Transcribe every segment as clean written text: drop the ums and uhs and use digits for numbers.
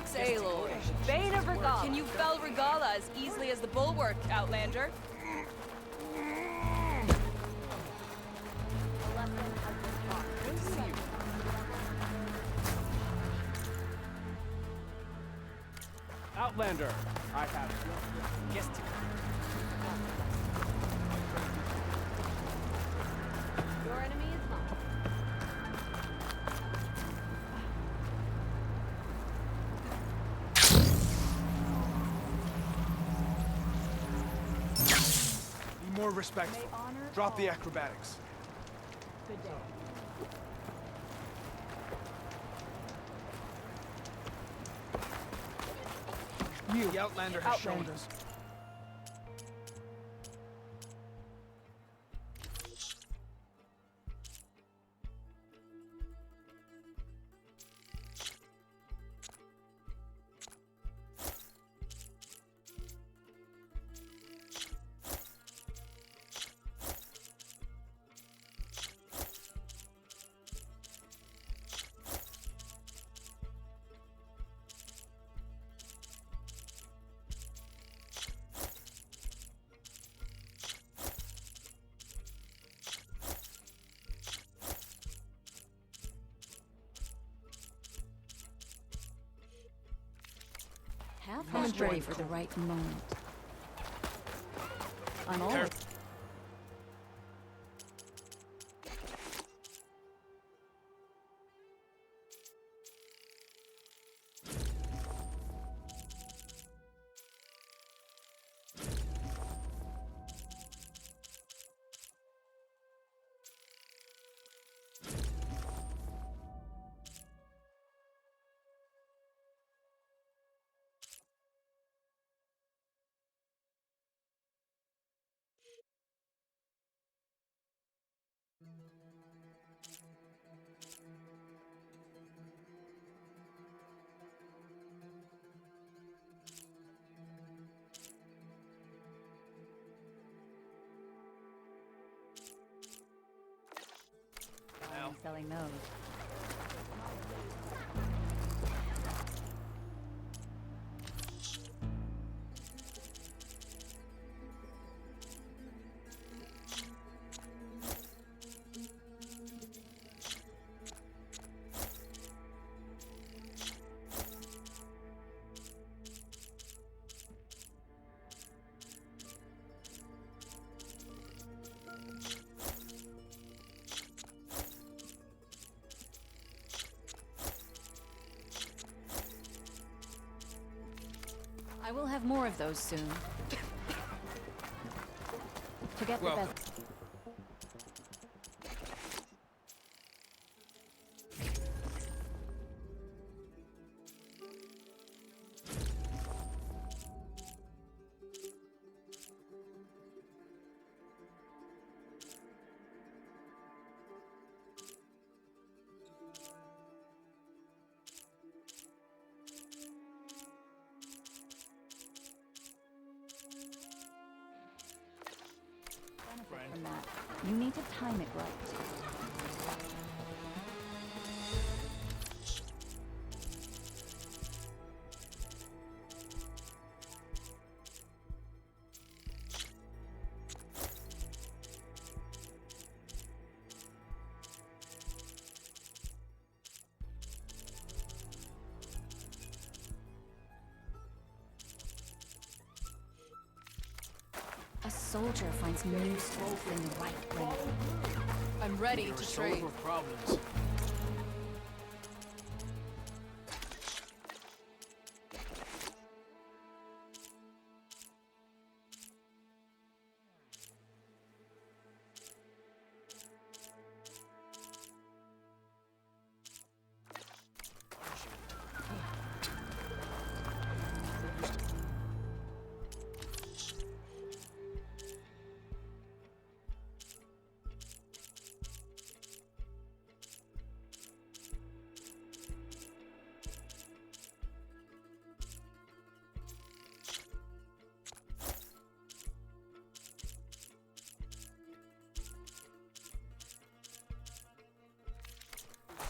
fuck's Aloy? Bane of Regala. Can you fell Regala as easily as the Bulwark, Outlander? Good to see you. Outlander, I have Guest to Your enemy is mine. be more respectful. Drop the acrobatics. Good day. The Outlander has shown us. Have ready for the right moment. I'm always... I'm selling those. I will have more of those soon. To get the best. From that. You need to time it right. A soldier finds new strength in the right way. I'm ready to trade. Problems.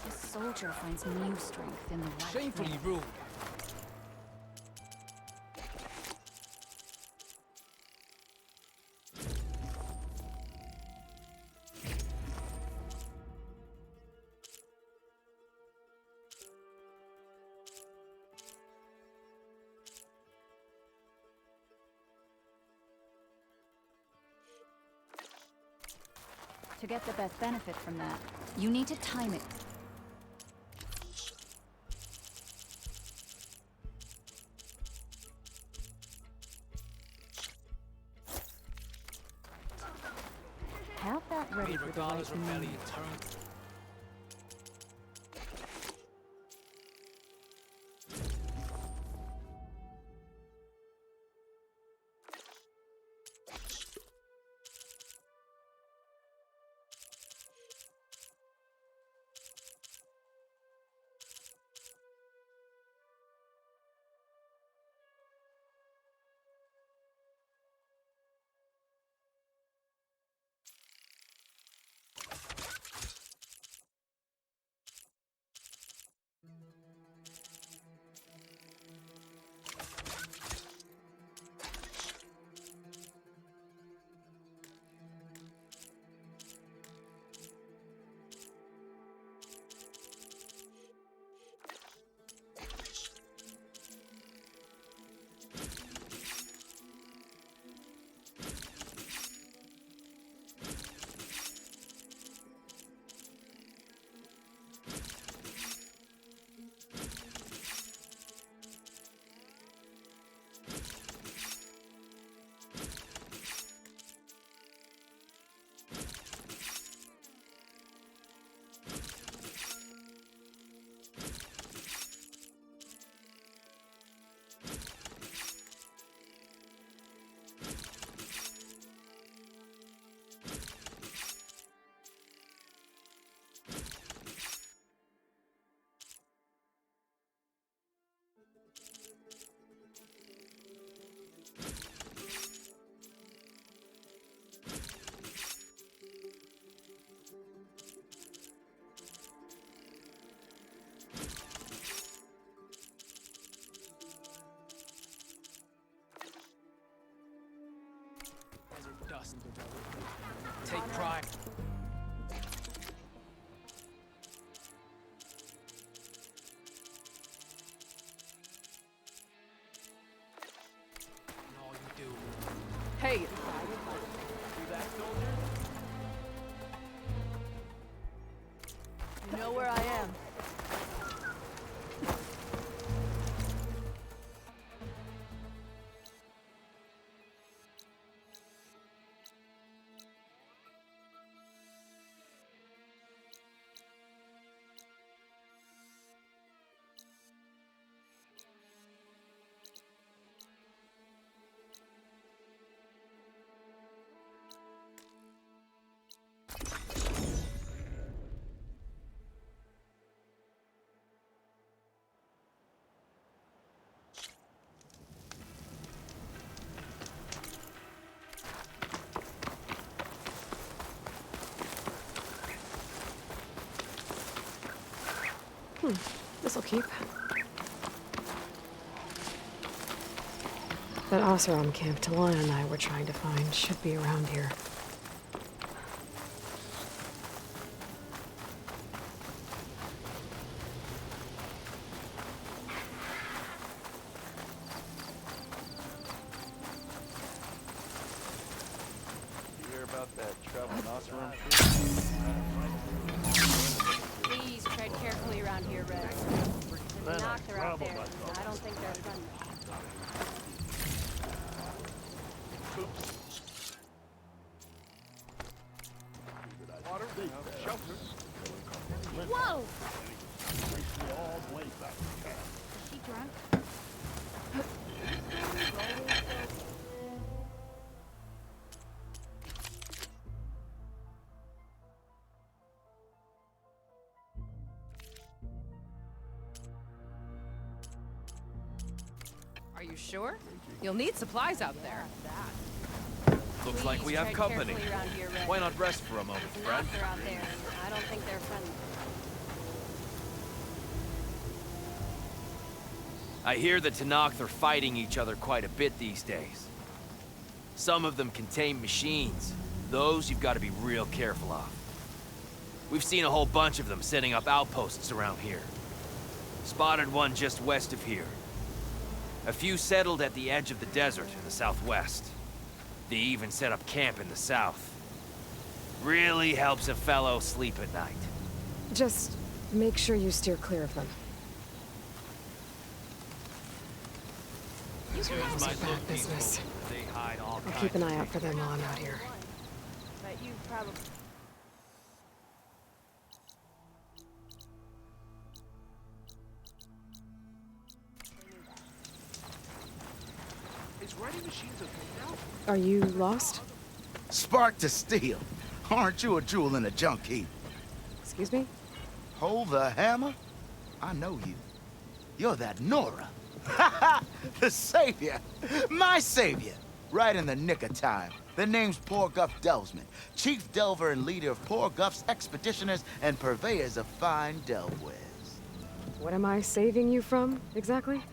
A soldier finds new strength in the right Shamefully way. rude. To get the best benefit from that, you need to time it. Have that ready for the right moment. Dust. Take pride. In all you do. Hey! See that, soldier? You know where I am. This'll keep. That Oseram camp Talon and I were trying to find should be around here. You hear about that traveling Oseram shit? Please tread carefully around here, Red. The Knox are out there. I don't think they're friendly. Water, shelter. Whoa! Is she drunk? Are you sure? You'll need supplies out there. Looks like we have company. Why not rest for a moment, friend? They're out there. I don't think they're friendly. I hear the Tenakth are fighting each other quite a bit these days. Some of them contain machines. Those you've got to be real careful of. We've seen a whole bunch of them setting up outposts around here. Spotted one just west of here. A few settled at the edge of the desert in the southwest. They even set up camp in the south. Really helps a fellow sleep at night. Just make sure you steer clear of them. It's a bad business. They hide all I'll keep an eye out for them while I'm out here. But you probably... Is writing machines okay now? Are you lost? Spark to steel. Aren't you a jewel in a junk heap? Excuse me? Hold the hammer? I know you. You're that Nora. Ha ha! The savior! My savior! Right in the nick of time. The name's Poor Guff Delvesman, chief delver and leader of Poor Guff's expeditioners and purveyors of fine delvewares. What am I saving you from, exactly?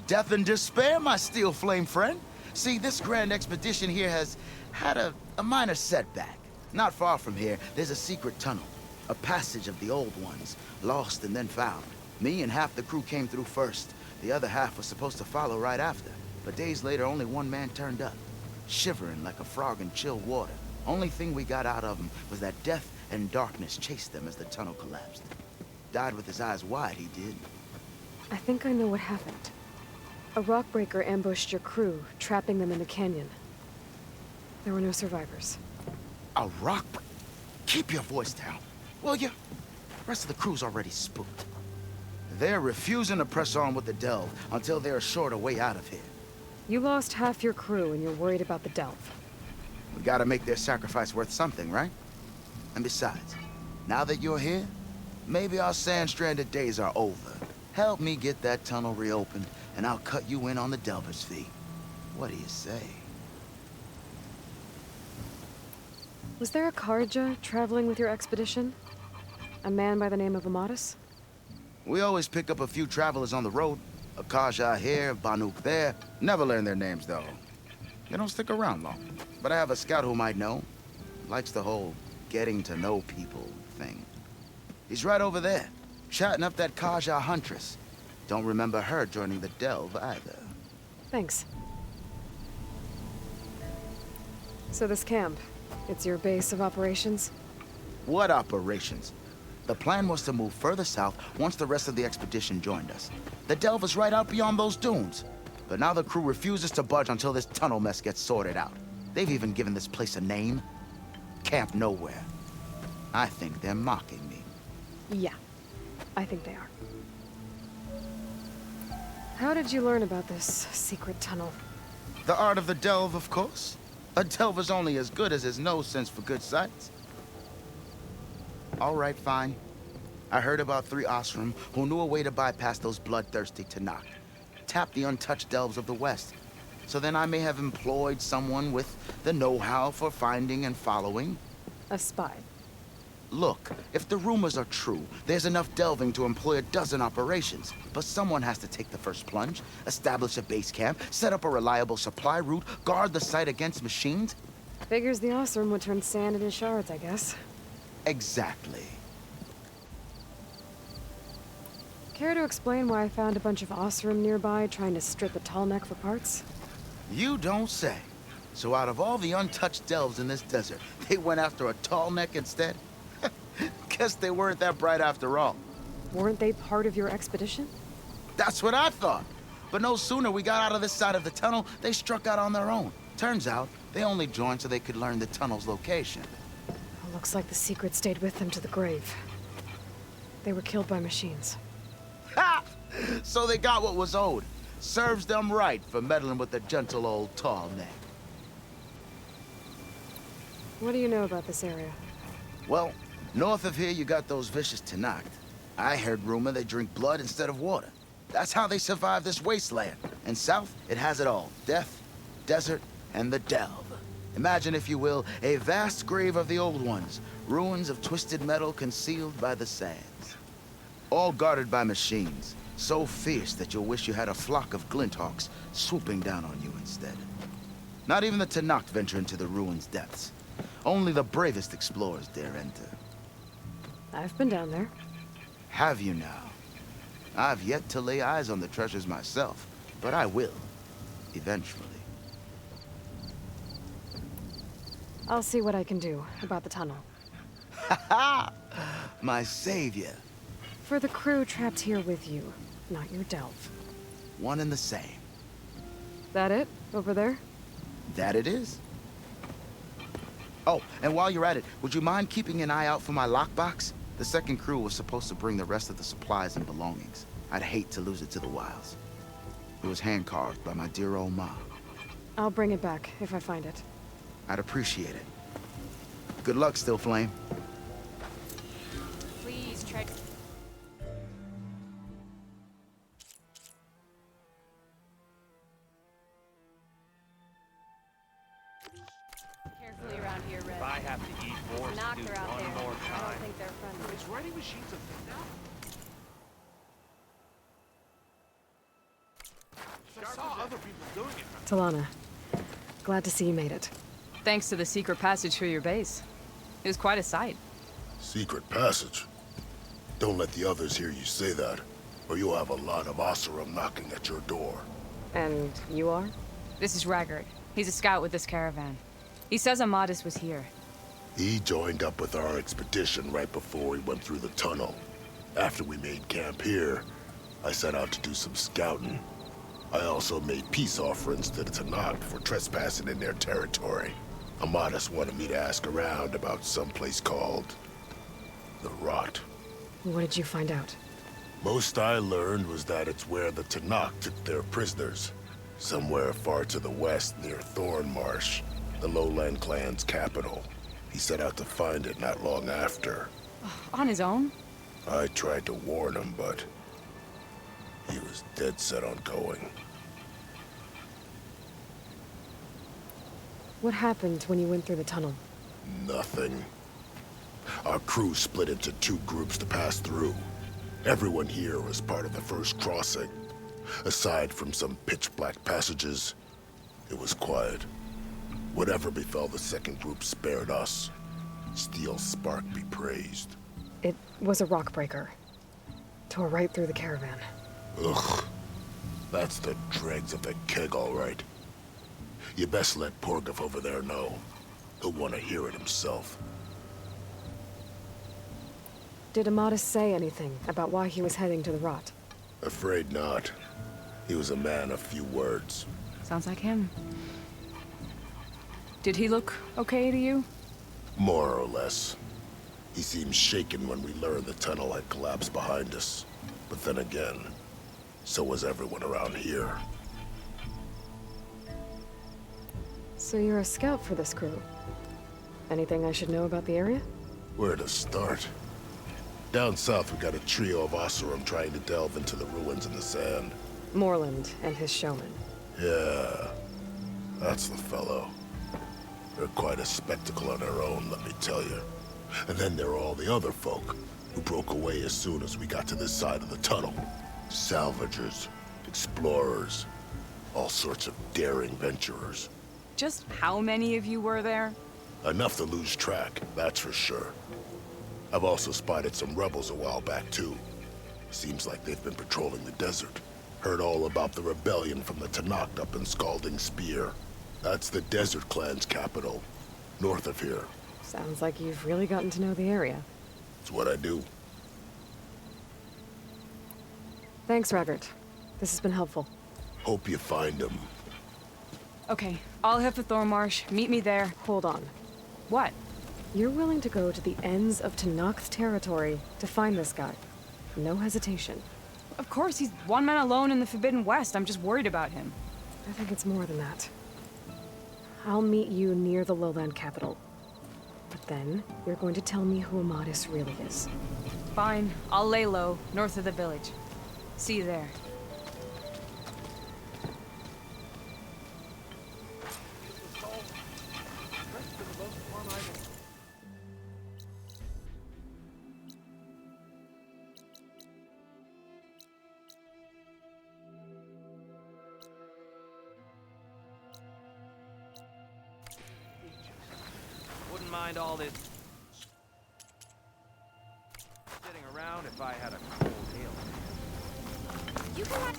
Death and despair, my steel flame friend. See, this grand expedition here has had a minor setback. Not far from here, there's a secret tunnel. A passage of the old ones, lost and then found. Me and half the crew came through first. The other half was supposed to follow right after. But days later, only one man turned up, shivering like a frog in chill water. Only thing we got out of him was that death and darkness chased them as the tunnel collapsed. Died with his eyes wide, he did. I think I know what happened. A rockbreaker ambushed your crew, trapping them in the canyon. There were no survivors. A rock? Keep your voice down, will you? The rest of the crew's already spooked. They're refusing to press on with the delve until they're assured a way out of here. You lost half your crew and you're worried about the delve. We gotta make their sacrifice worth something, right? And besides, now that you're here, maybe our sand-stranded days are over. Help me get that tunnel reopened, and I'll cut you in on the delver's fee. What do you say? Was there a Karja traveling with your expedition? A man by the name of Amatus? We always pick up a few travelers on the road. A Kaja here, Banuk there. Never learn their names, though. They don't stick around long. But I have a scout who might know. Likes the whole getting to know people thing. He's right over there, chatting up that Kaja huntress. Don't remember her joining the delve either. Thanks. So this camp, it's your base of operations? What operations? The plan was to move further south once the rest of the expedition joined us. The delve is right out beyond those dunes. But now the crew refuses to budge until this tunnel mess gets sorted out. They've even given this place a name. Camp Nowhere. I think they're mocking me. Yeah, I think they are. How did you learn about this secret tunnel? The art of the delve, of course. A delver's only as good as his nose sense for good sights. All right, fine. I heard about 3 Osram who knew a way to bypass those bloodthirsty Tanakh. Tap the untouched delves of the West. So then I may have employed someone with the know-how for finding and following. A spy. Look, if the rumors are true, there's enough delving to employ a dozen operations. But someone has to take the first plunge, establish a base camp, set up a reliable supply route, guard the site against machines. Figures the Osram would turn sand into shards, I guess. Exactly. Care to explain why I found a bunch of Osram nearby trying to strip a tall neck for parts? You don't say. So out of all the untouched delves in this desert, they went after a tall neck instead? Guess they weren't that bright after all. Weren't they part of your expedition? That's what I thought. But no sooner we got out of this side of the tunnel, they struck out on their own. Turns out, they only joined so they could learn the tunnel's location. Looks like the secret stayed with them to the grave. They were killed by machines. Ha! So they got what was owed. Serves them right for meddling with the gentle old tall neck. What do you know about this area? Well, north of here you got those vicious Tanakh. I heard rumor they drink blood instead of water. That's how they survive this wasteland. And south, it has it all. Death, desert, and the delve. Imagine, if you will, a vast grave of the old ones. Ruins of twisted metal concealed by the sands. All guarded by machines. So fierce that you'll wish you had a flock of glinthawks swooping down on you instead. Not even the Tanakh venture into the ruins' depths. Only the bravest explorers dare enter. I've been down there. Have you now? I've yet to lay eyes on the treasures myself, but I will. Eventually. I'll see what I can do about the tunnel. Ha! My savior. For the crew trapped here with you, not your delve. One and the same. That it? Over there? That it is. Oh, and while you're at it, would you mind keeping an eye out for my lockbox? The second crew was supposed to bring the rest of the supplies and belongings. I'd hate to lose it to the wilds. It was hand-carved by my dear old ma. I'll bring it back if I find it. I'd appreciate it. Good luck, Still Flame. Please try. Carefully around here, Red. If I have to eat more Knock stew her out there. one more I don't time. think they're friendly. It's ready machines of now. I saw other people doing it. Talana, glad to see you made it. Thanks to the secret passage through your base. It was quite a sight. Secret passage? Don't let the others hear you say that, or you'll have a lot of Oseram knocking at your door. And you are? This is Raggard. He's a scout with this caravan. He says Amadis was here. He joined up with our expedition right before we went through the tunnel. After we made camp here, I set out to do some scouting. I also made peace offerings to the Tanakh for trespassing in their territory. Amadis wanted me to ask around about some place called the Rot. What did you find out? Most I learned was that it's where the Tanakh took their prisoners. Somewhere far to the west near Thornmarsh, the Lowland clan's capital. He set out to find it not long after. On his own? I tried to warn him, but he was dead set on going. What happened when you went through the tunnel? Nothing. Our crew split into two groups to pass through. Everyone here was part of the first crossing. Aside from some pitch-black passages, it was quiet. Whatever befell the second group spared us. Steel Spark be praised. It was a rock breaker. Tore right through the caravan. Ugh. That's the dregs of the keg, all right. You best let Porgif over there know. He'll want to hear it himself. Did Amadis say anything about why he was heading to the Rot? Afraid not. He was a man of few words. Sounds like him. Did he look okay to you? More or less. He seemed shaken when we learned the tunnel had collapsed behind us. But then again, so was everyone around here. So you're a scout for this crew. Anything I should know about the area? Where to start? Down south, we got a trio of Oseram trying to delve into the ruins in the sand. Moreland and his showman. Yeah, that's the fellow. They're quite a spectacle on their own, let me tell you. And then there are all the other folk, who broke away as soon as we got to this side of the tunnel. Salvagers, explorers, all sorts of daring venturers. Just how many of you were there? Enough to lose track, that's for sure. I've also spotted some rebels a while back, too. Seems like they've been patrolling the desert. Heard all about the rebellion from the Tanakh up in Scalding Spear. That's the Desert Clan's capital, north of here. Sounds like you've really gotten to know the area. It's what I do. Thanks, Raggard. This has been helpful. Hope you find them. Okay, I'll head for Thornmarsh. Meet me there. Hold on. What? You're willing to go to the ends of Tanakh's territory to find this guy. No hesitation. Of course, he's one man alone in the Forbidden West. I'm just worried about him. I think it's more than that. I'll meet you near the lowland capital. But then, you're going to tell me who Amadis really is. Fine, I'll lay low, north of the village. See you there. Wouldn't mind all this sitting around if I had a cold ale. You can have...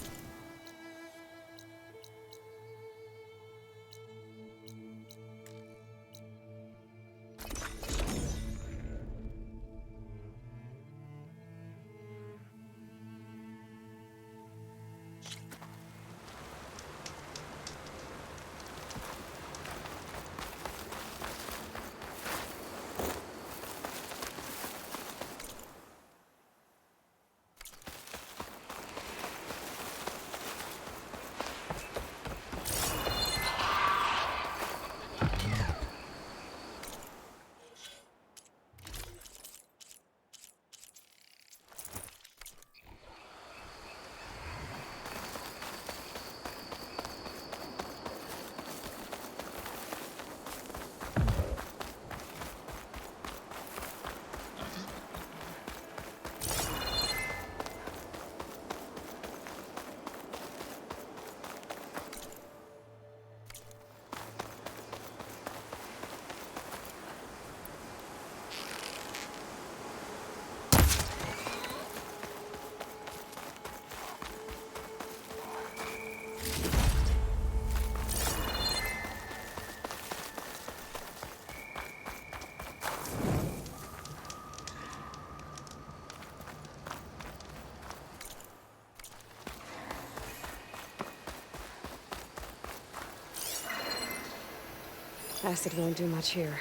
Acid won't do much here.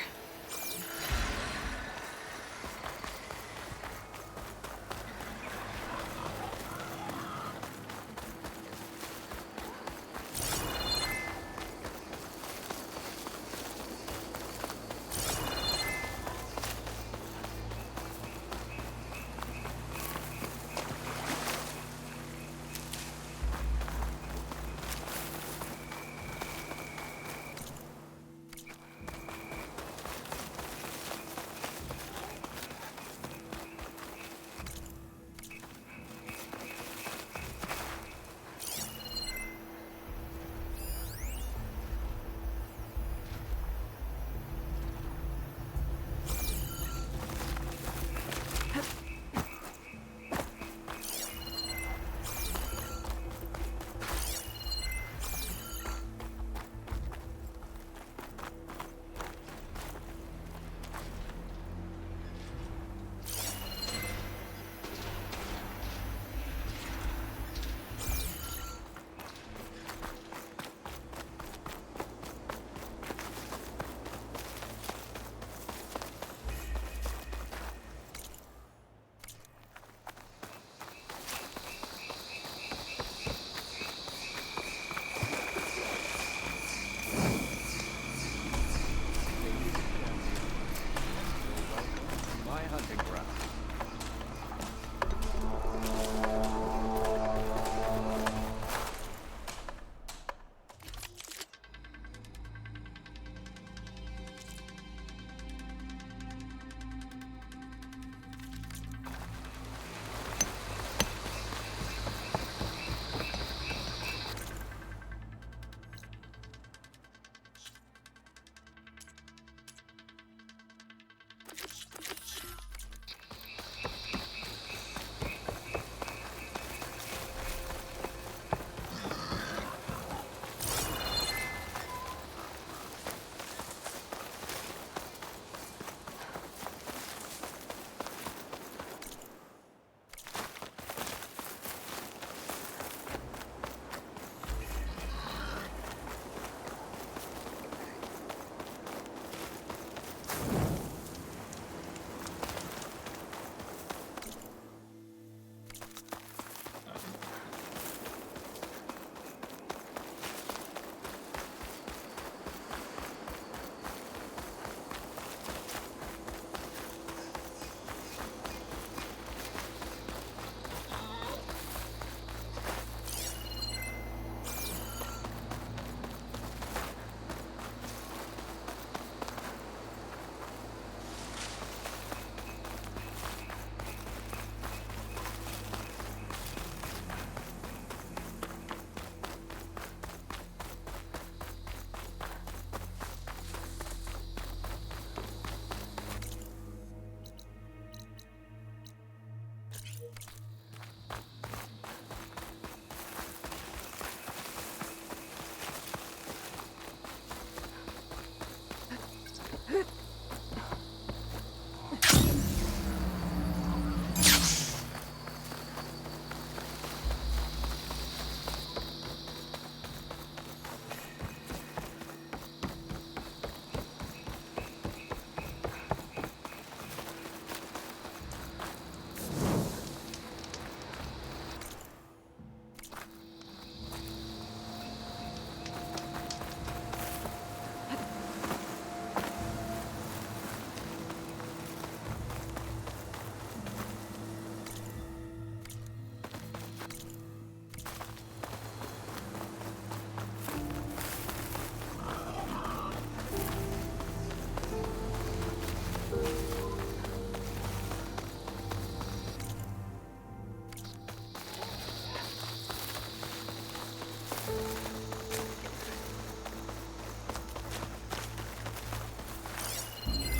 My hunting ground.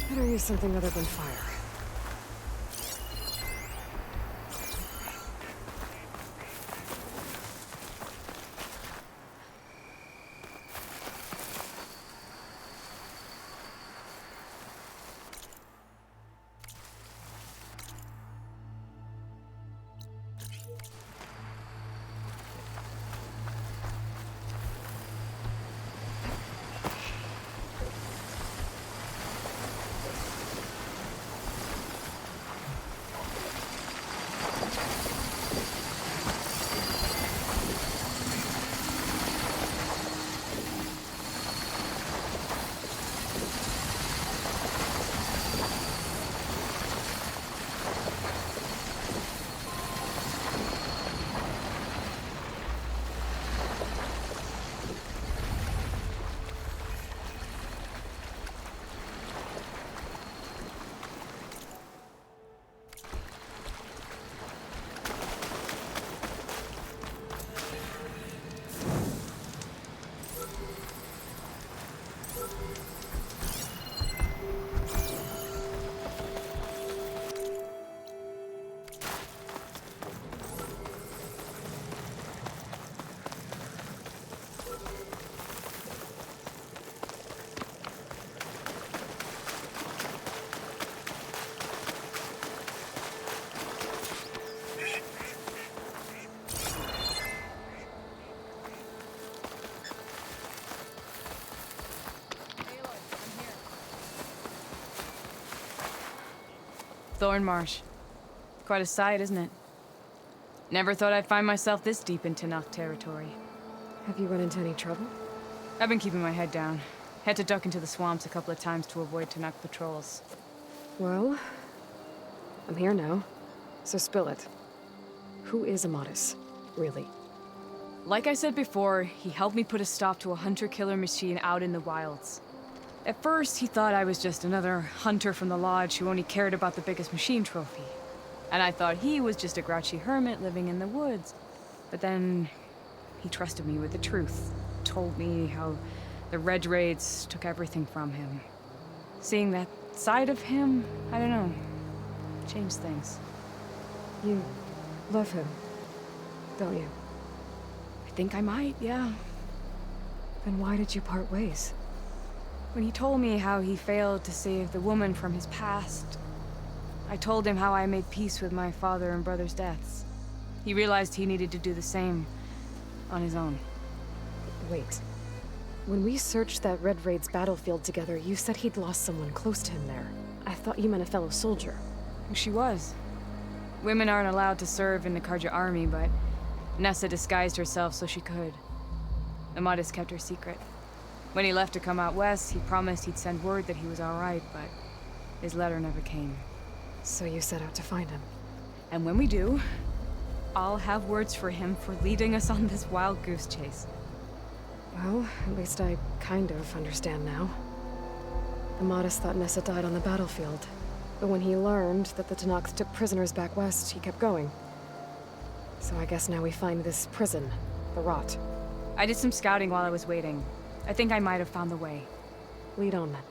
Better use something other than fire. Thornmarsh. Quite a sight, isn't it? Never thought I'd find myself this deep in Tenakth territory. Have you run into any trouble? I've been keeping my head down. Had to duck into the swamps a couple of times to avoid Tenakth patrols. Well, I'm here now, so spill it. Who is Amatis, really? Like I said before, he helped me put a stop to a hunter-killer machine out in the wilds. At first, he thought I was just another hunter from the lodge who only cared about the biggest machine trophy. And I thought he was just a grouchy hermit living in the woods. But then, he trusted me with the truth. Told me how the Red Raids took everything from him. Seeing that side of him, I don't know, changed things. You love him, don't you? I think I might, yeah. Then why did you part ways? When he told me how he failed to save the woman from his past, I told him how I made peace with my father and brother's deaths. He realized he needed to do the same on his own. Wait. When we searched that Red Raid's battlefield together, you said he'd lost someone close to him there. I thought you meant a fellow soldier. She was. Women aren't allowed to serve in the Karja army, but Nessa disguised herself so she could. Amatis kept her secret. When he left to come out west, he promised he'd send word that he was all right, but his letter never came. So you set out to find him. And when we do, I'll have words for him for leading us on this wild goose chase. Well, at least I kind of understand now. Amatis thought Nessa died on the battlefield, but when he learned that the Tenakth took prisoners back west, he kept going. So I guess now we find this prison, the Rot. I did some scouting while I was waiting. I think I might have found the way. Lead on then.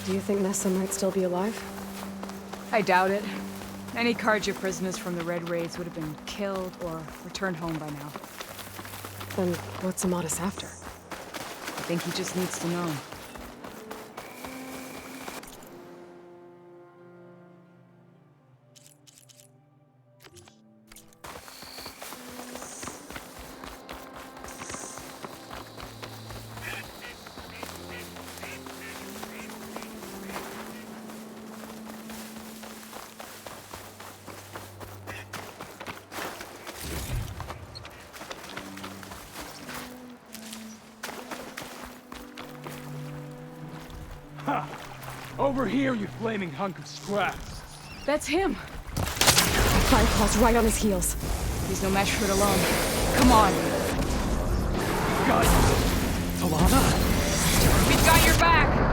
Do you think Nessa might still be alive? I doubt it. Any Karja prisoners from the Red Raids would have been killed or returned home by now. Then what's Amatis after? I think he just needs to know. Ha! Over here, you flaming hunk of scrap. That's him! Firepaw's right on his heels. He's no match for it alone. Come on! Got it! Talana? We've got your back!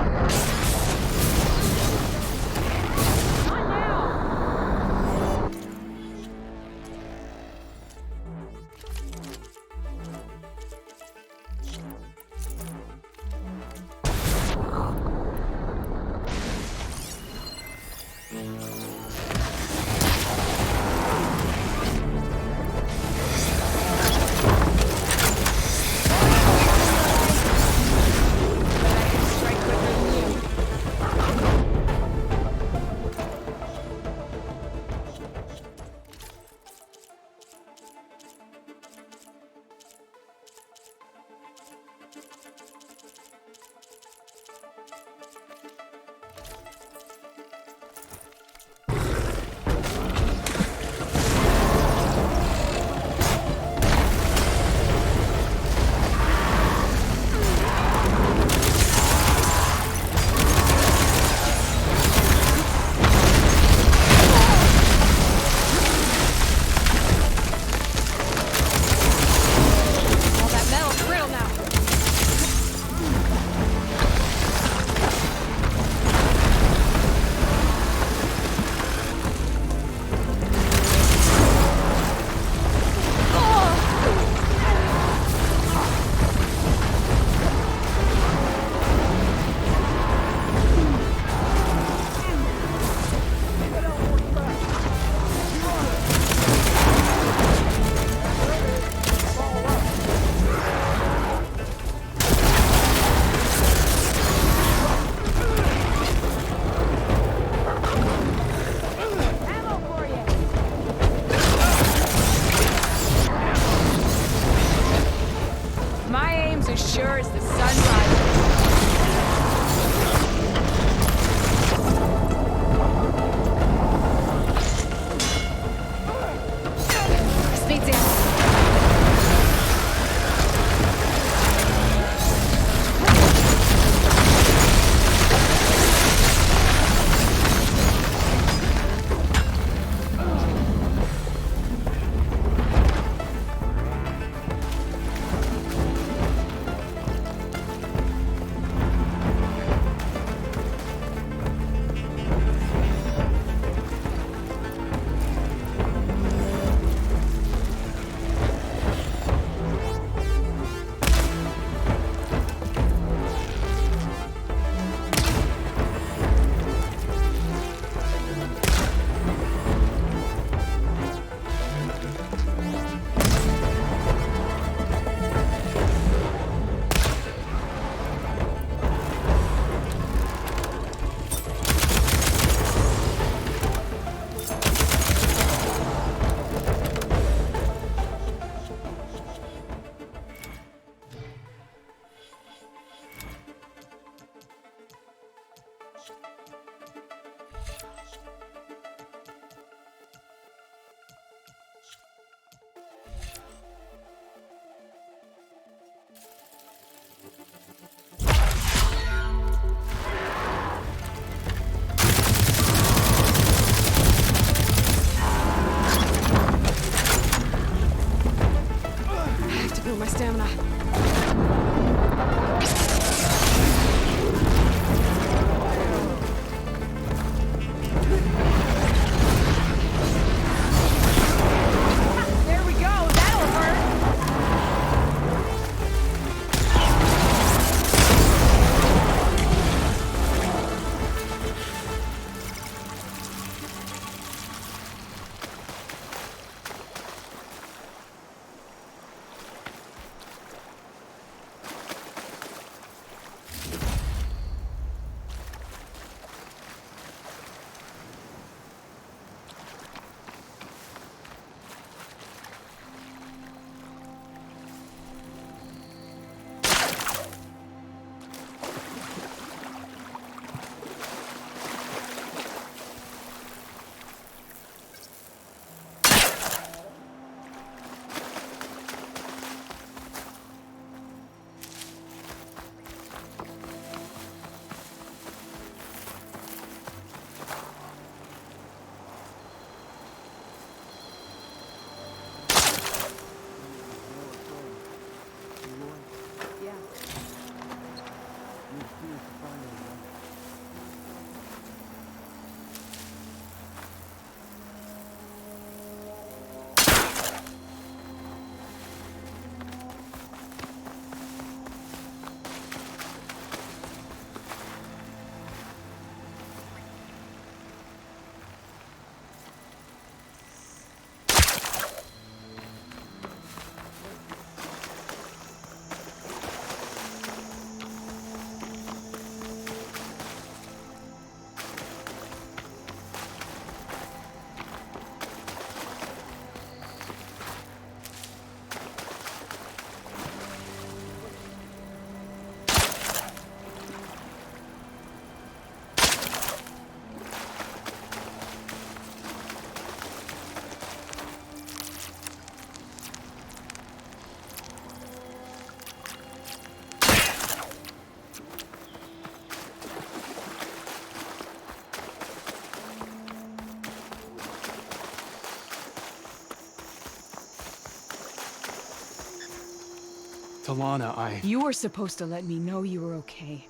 Talana, You were supposed to let me know you were okay.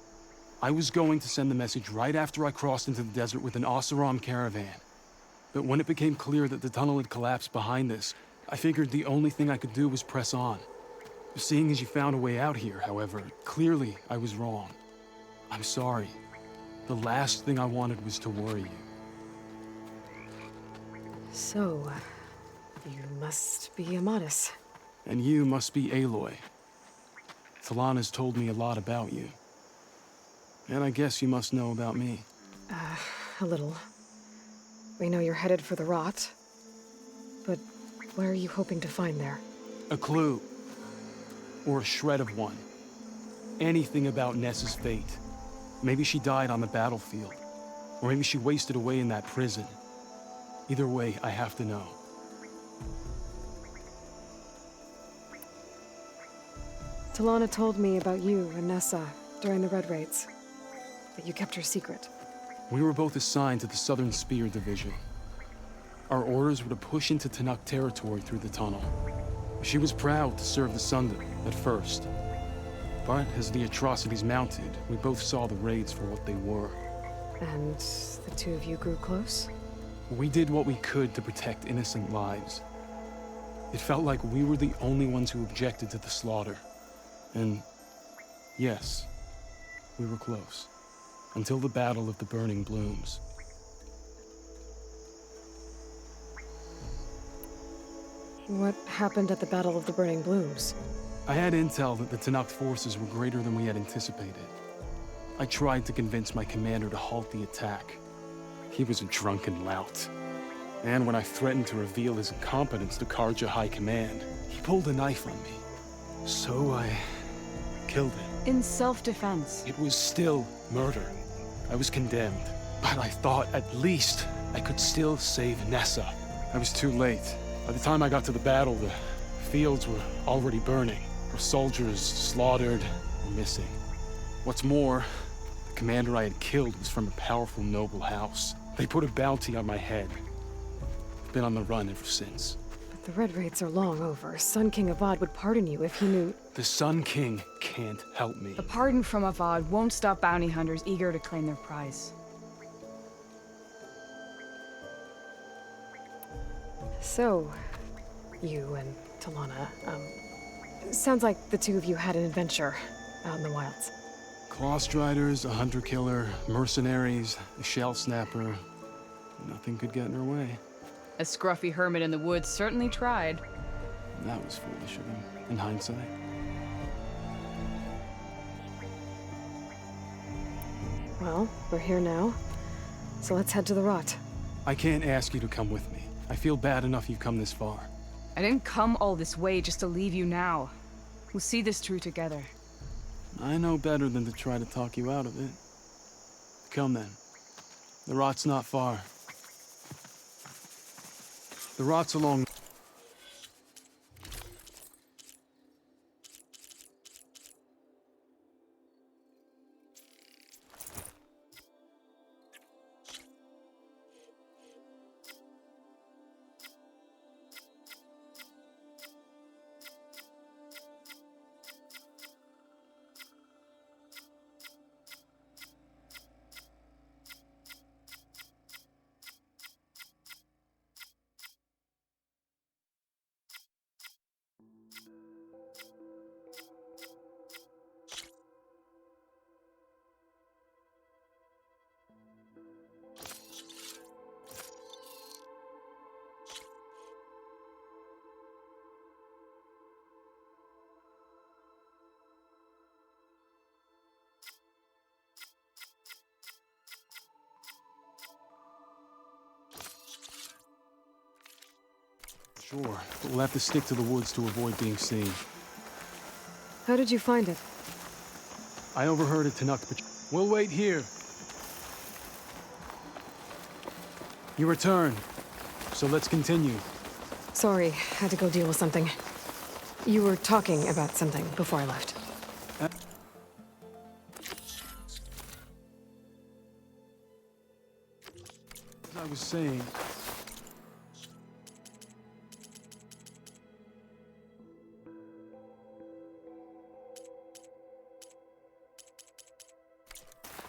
I was going to send the message right after I crossed into the desert with an Oseram caravan. But when it became clear that the tunnel had collapsed behind us, I figured the only thing I could do was press on. Seeing as you found a way out here, however, clearly I was wrong. I'm sorry. The last thing I wanted was to worry you. So, you must be Amatis. And you must be Aloy. Talana's told me a lot about you. And I guess you must know about me. A little. We know you're headed for the rot. But what are you hoping to find there? A clue. Or a shred of one. Anything about Nessa's fate. Maybe she died on the battlefield. Or maybe she wasted away in that prison. Either way, I have to know. Talana told me about you and Nessa during the Red Raids. That you kept her secret. We were both assigned to the Southern Spear Division. Our orders were to push into Tanakh territory through the tunnel. She was proud to serve the Sundom at first. But as the atrocities mounted, we both saw the raids for what they were. And the two of you grew close? We did what we could to protect innocent lives. It felt like we were the only ones who objected to the slaughter. And yes, we were close. Until the Battle of the Burning Blooms. What happened at the Battle of the Burning Blooms? I had intel that the Tanakh forces were greater than we had anticipated. I tried to convince my commander to halt the attack. He was a drunken lout. And when I threatened to reveal his incompetence to Karja High Command, he pulled a knife on me. So I killed him. In self-defense. It was still murder. I was condemned. But I thought at least I could still save Nessa. I was too late. By the time I got to the battle, the fields were already burning. Our soldiers slaughtered or missing. What's more, the commander I had killed was from a powerful noble house. They put a bounty on my head. I've been on the run ever since. But the Red Raids are long over. Sun King Avad would pardon you if he knew... The Sun King can't help me. A pardon from Avad won't stop bounty hunters eager to claim their prize. So, you and Talana, sounds like the two of you had an adventure out in the wilds. Clawstriders, a hunter-killer, mercenaries, a shell snapper. Nothing could get in her way. A scruffy hermit in the woods certainly tried. That was foolish of him, in hindsight. Well, we're here now, so let's head to the rot. I can't ask you to come with me. I feel bad enough you've come this far. I didn't come all this way just to leave you now. We'll see this through together. I know better than to try to talk you out of it. Come then. The rot's not far. The rot's along... Sure, but we'll have to stick to the woods to avoid being seen. How did you find it? I overheard a Tanakh patrol. We'll wait here. You return, so let's continue. Sorry, had to go deal with something. You were talking about something before I left. As I was saying...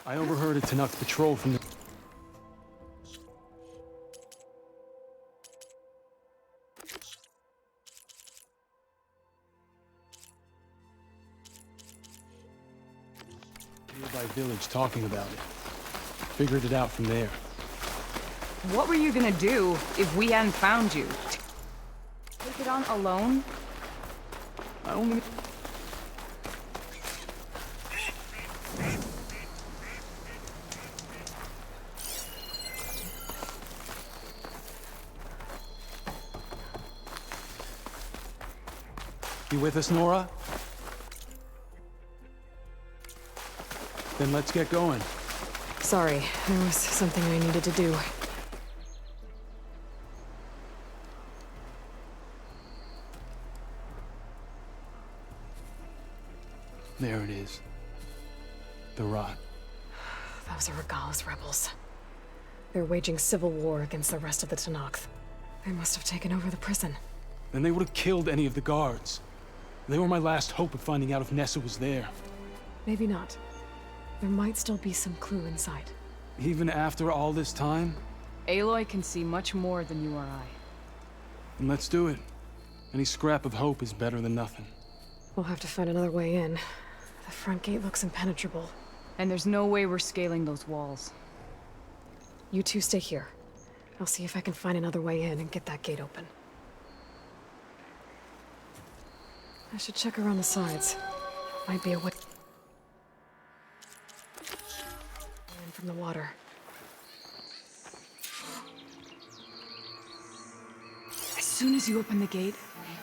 I overheard a Tanakh patrol from the... nearby village talking about it. Figured it out from there. What were you gonna do if we hadn't found you? Take it on alone? I only... You with us, Nora? Then let's get going. Sorry, there was something I needed to do. There it is. The rot. Those are Regala's rebels. They're waging civil war against the rest of the Tanakh. They must have taken over the prison. Then they would have killed any of the guards. They were my last hope of finding out if Nessa was there. Maybe not. There might still be some clue inside. Even after all this time? Aloy can see much more than you or I. Then let's do it. Any scrap of hope is better than nothing. We'll have to find another way in. The front gate looks impenetrable. And there's no way we're scaling those walls. You two stay here. I'll see if I can find another way in and get that gate open. I should check around the sides. Might be a way in from the water. As soon as you open the gate,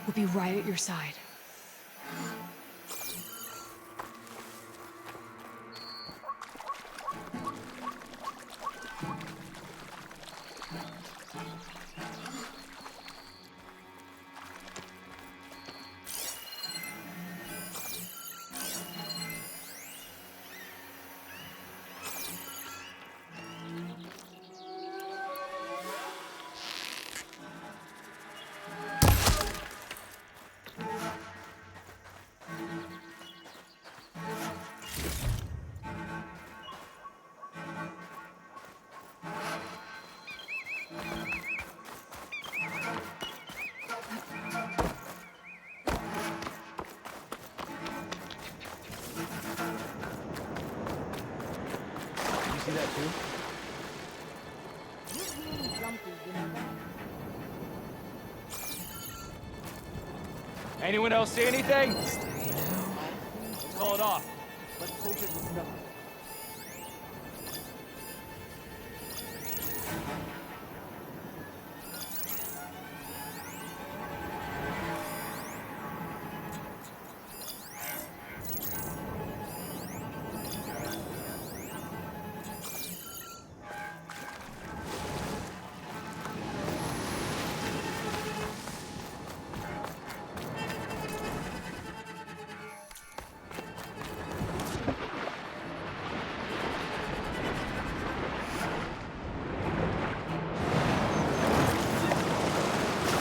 we'll be right at your side. See that too? Anyone else see anything? Call it off. Let's hope it was nothing.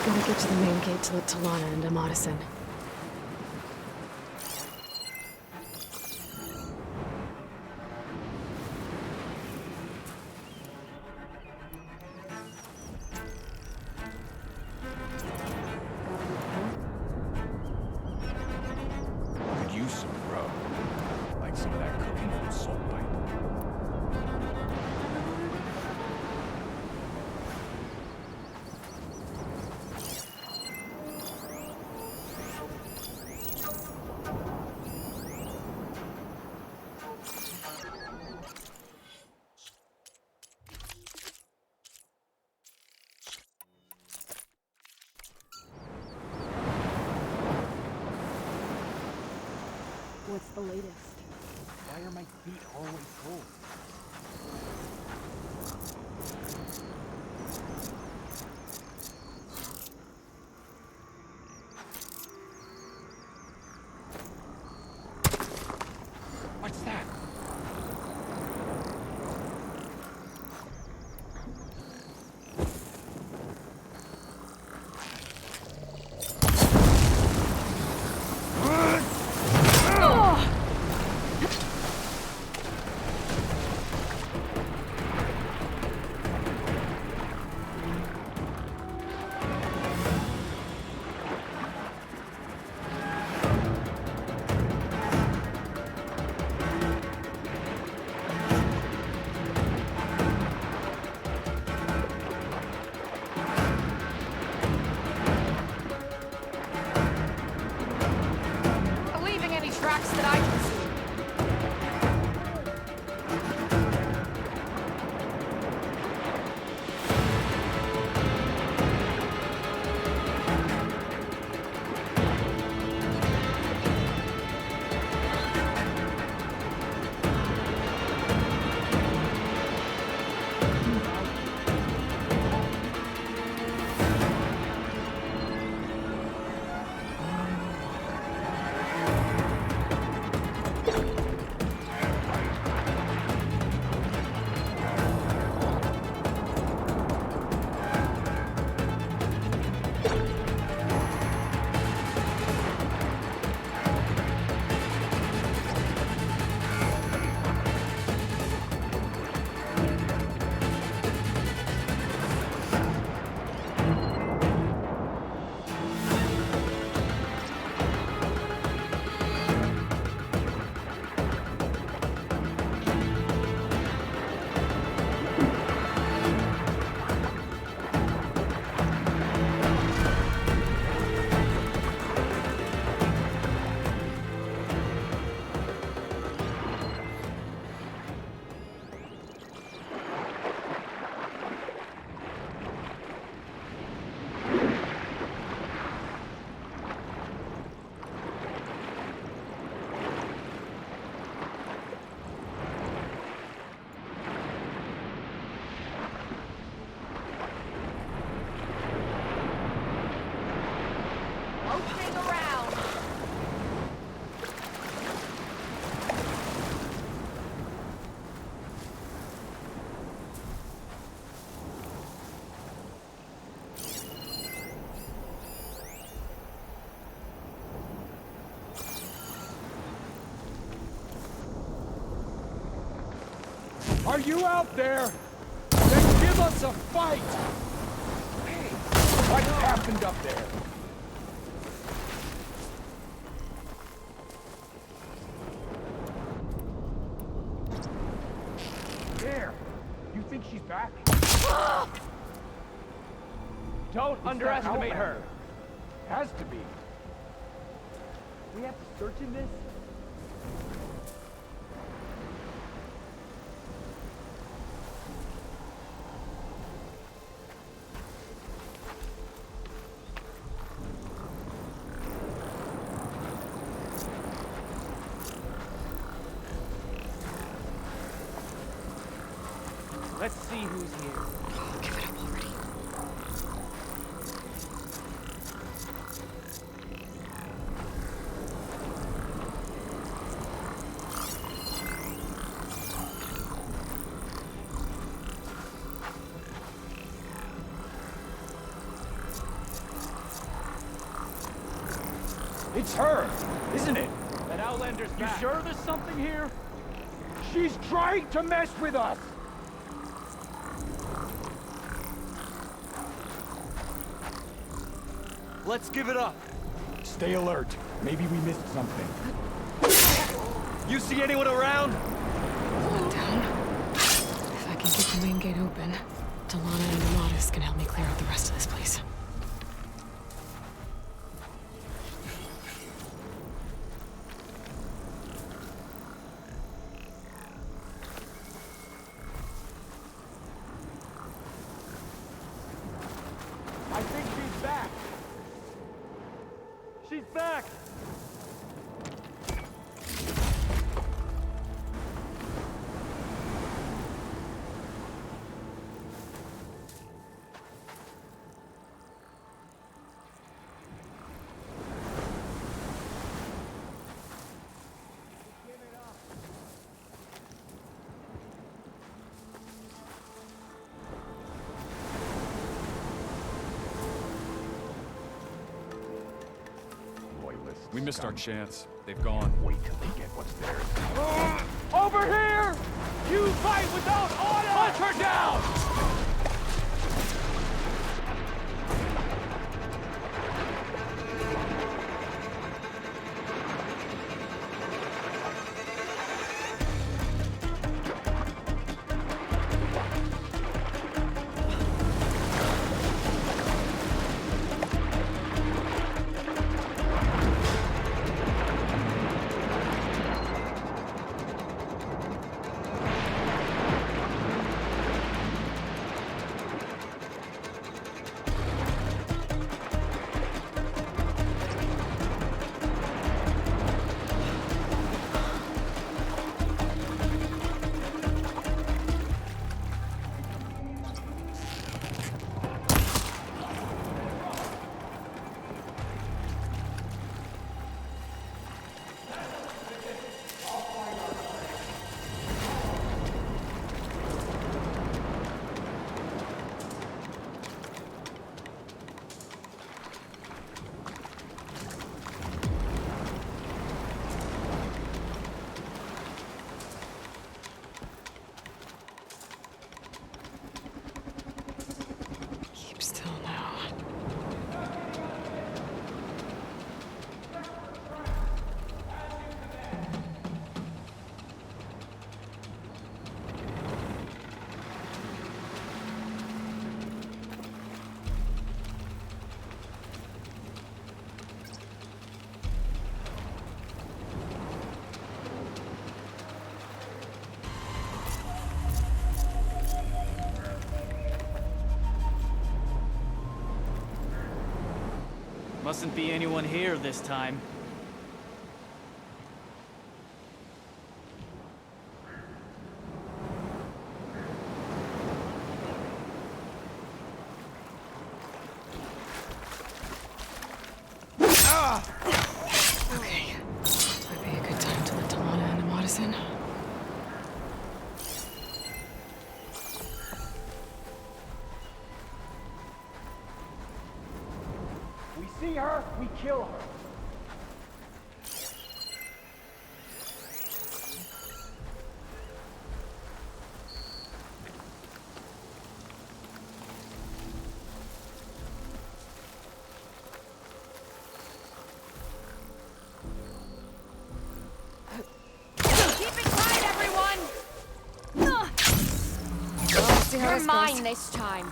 Gotta get to the main gate to let Talana and Amadas in. Could use some grub. Like some of that cooking from Salt Bite. What's the latest? Why are my feet always cold? What's that? Leaving any tracks that I can see. Opening around. Are you out there? Then give us a fight! Hey, what happened up there? There! You think she's back? Don't underestimate her. Has to be. We have to search in this? Let's see who's here. Oh, give it up already. It's her, isn't it? That Outlander's You back. sure there's something here? She's trying to mess with us! Let's give it up. Stay alert. Maybe we missed something. You see anyone around? Hold down. If I can get the main gate open, Delana and Amatis can help me clear out the rest of this place. I think she's back. She's back! We missed our chance. They've gone. Wait till they get what's theirs. Over here! You fight without order! Hunt her down! Mustn't be anyone here this time. Okay. Might be a good time to let Tamana and Amadas in. We see her, we kill her. Keep it quiet, everyone! You're mine this time.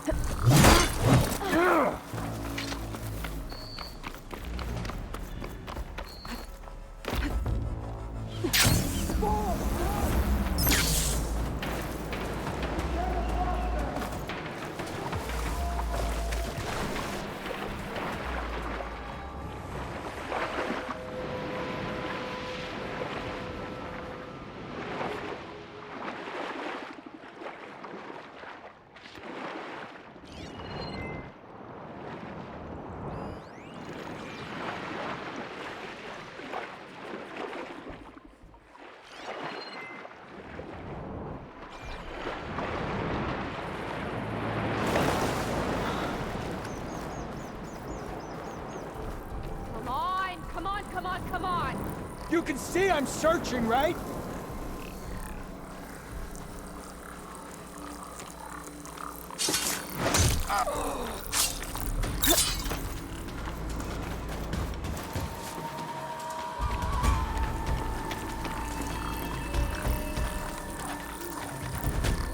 Come on! You can see I'm searching, right?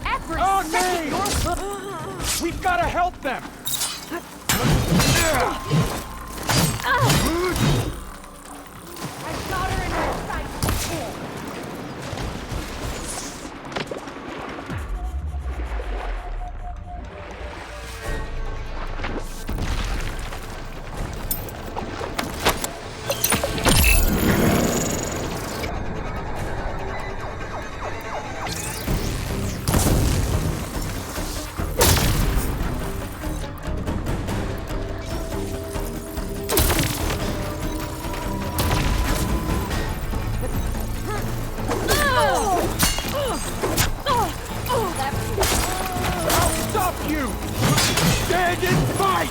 Every second We've got to help them! I've got her in her sight. I'll stop you! Stand and fight!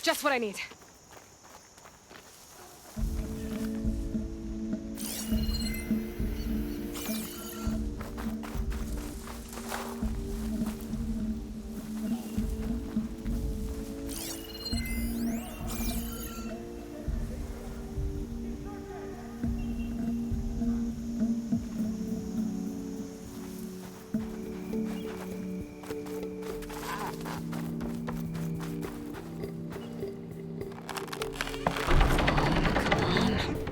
Just what I need.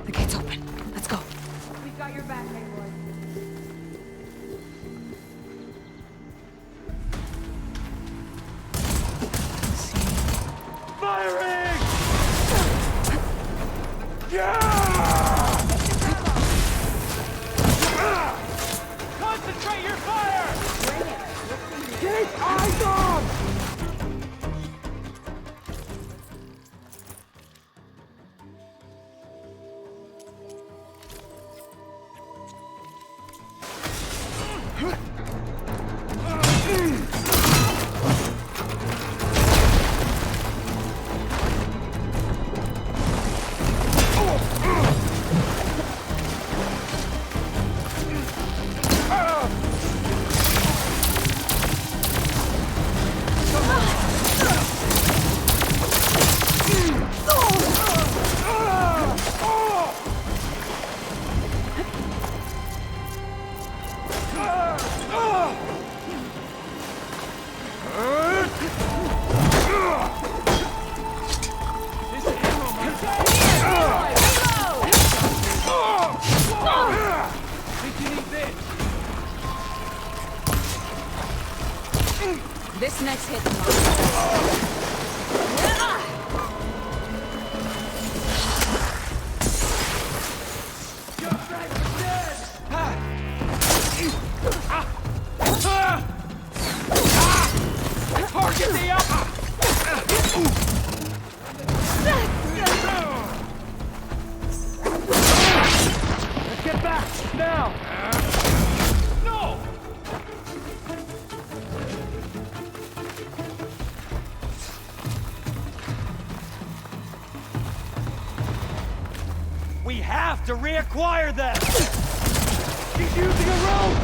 The gate's open. Let's go. We've got your back, Aloy. Firing! Yeah! Concentrate your fire! Keep eyes on! This next hit. Target the up! Let's get back, now! No! We have to reacquire them! She's using a rope!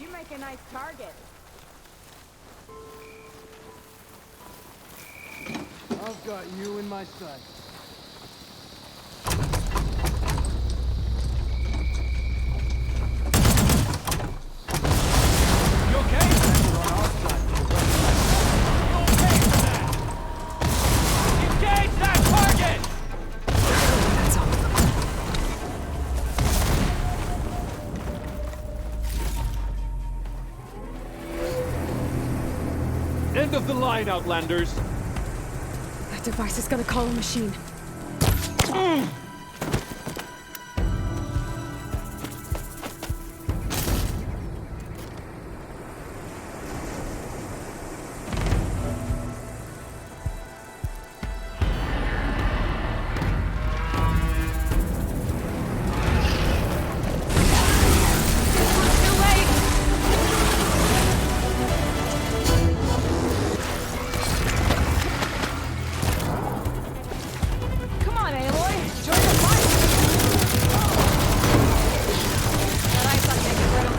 You make a nice target. I've got you in my sights. You okay? We're on our side. You okay for that? Engage that target! That's all. End of the line, Outlanders. That device is gonna call a machine. Come on, Aloy. Join the fight. That ice on make it brittle.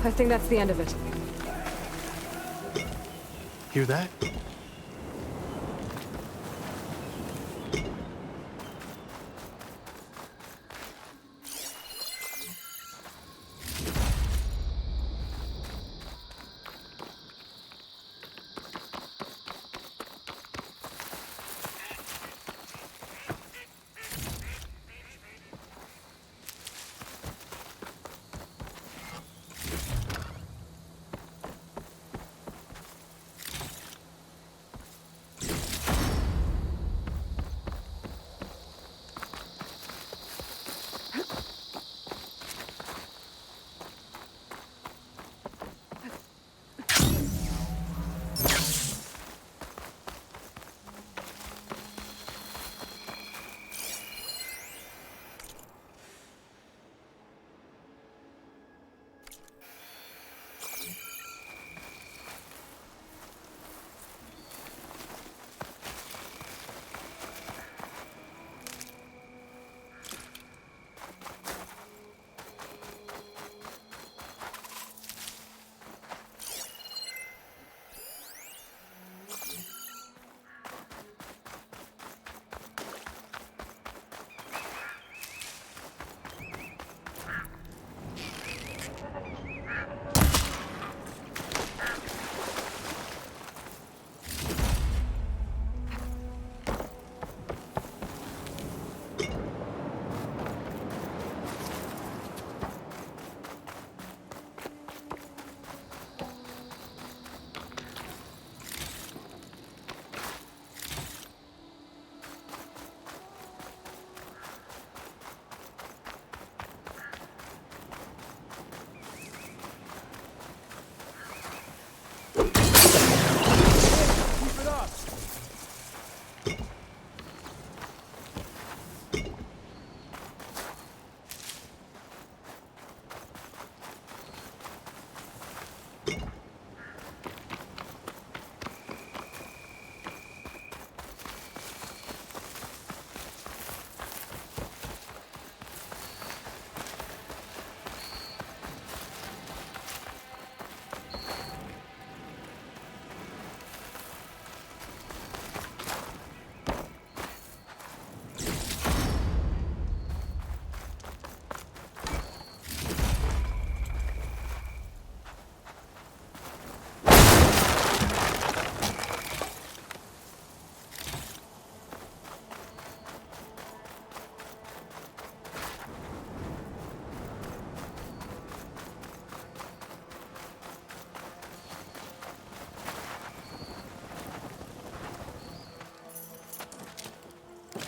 I think that's the end of it. Hear that?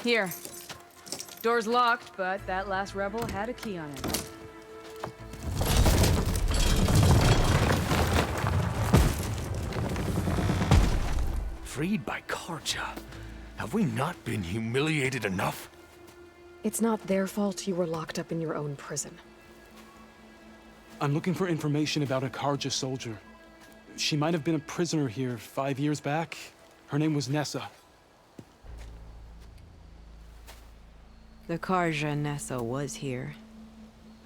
Here. Door's locked, but that last rebel had a key on it. Freed by Karja. Have we not been humiliated enough? It's not their fault you were locked up in your own prison. I'm looking for information about a Karja soldier. She might have been a prisoner here 5 years back. Her name was Nessa. The Karja Nessa was here.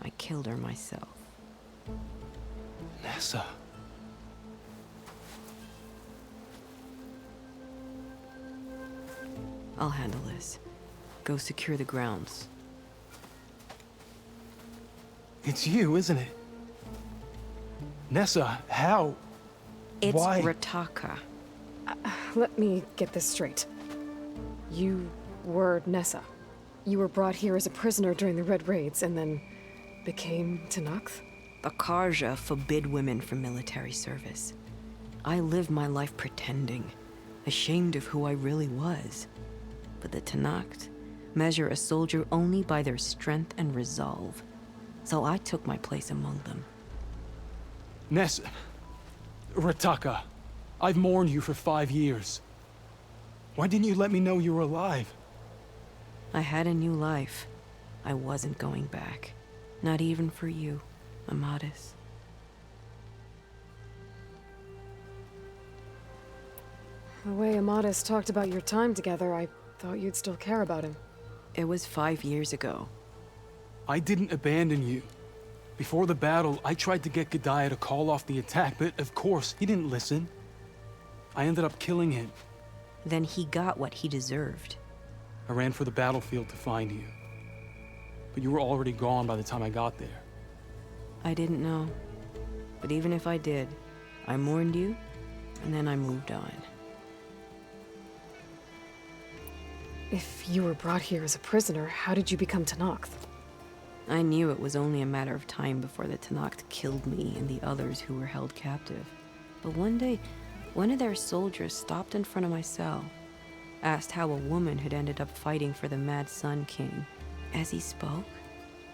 I killed her myself. Nessa? I'll handle this. Go secure the grounds. It's you, isn't it? Nessa, how? It's Why? Rataka. Let me get this straight. You were Nessa. You were brought here as a prisoner during the Red Raids and then became Tenakth? The Karja forbid women from military service. I lived my life pretending, ashamed of who I really was. But the Tenakth measure a soldier only by their strength and resolve. So I took my place among them. Nessa... Rataka, I've mourned you for 5 years. Why didn't you let me know you were alive? I had a new life. I wasn't going back. Not even for you, Amadis. The way Amadis talked about your time together, I thought you'd still care about him. It was 5 years ago. I didn't abandon you. Before the battle, I tried to get G'daya to call off the attack, but of course, he didn't listen. I ended up killing him. Then he got what he deserved. I ran for the battlefield to find you. But you were already gone by the time I got there. I didn't know. But even if I did, I mourned you, and then I moved on. If you were brought here as a prisoner, how did you become Tenakth? I knew it was only a matter of time before the Tenakth killed me and the others who were held captive. But one day, one of their soldiers stopped in front of my cell, asked how a woman had ended up fighting for the Mad Sun King. As he spoke,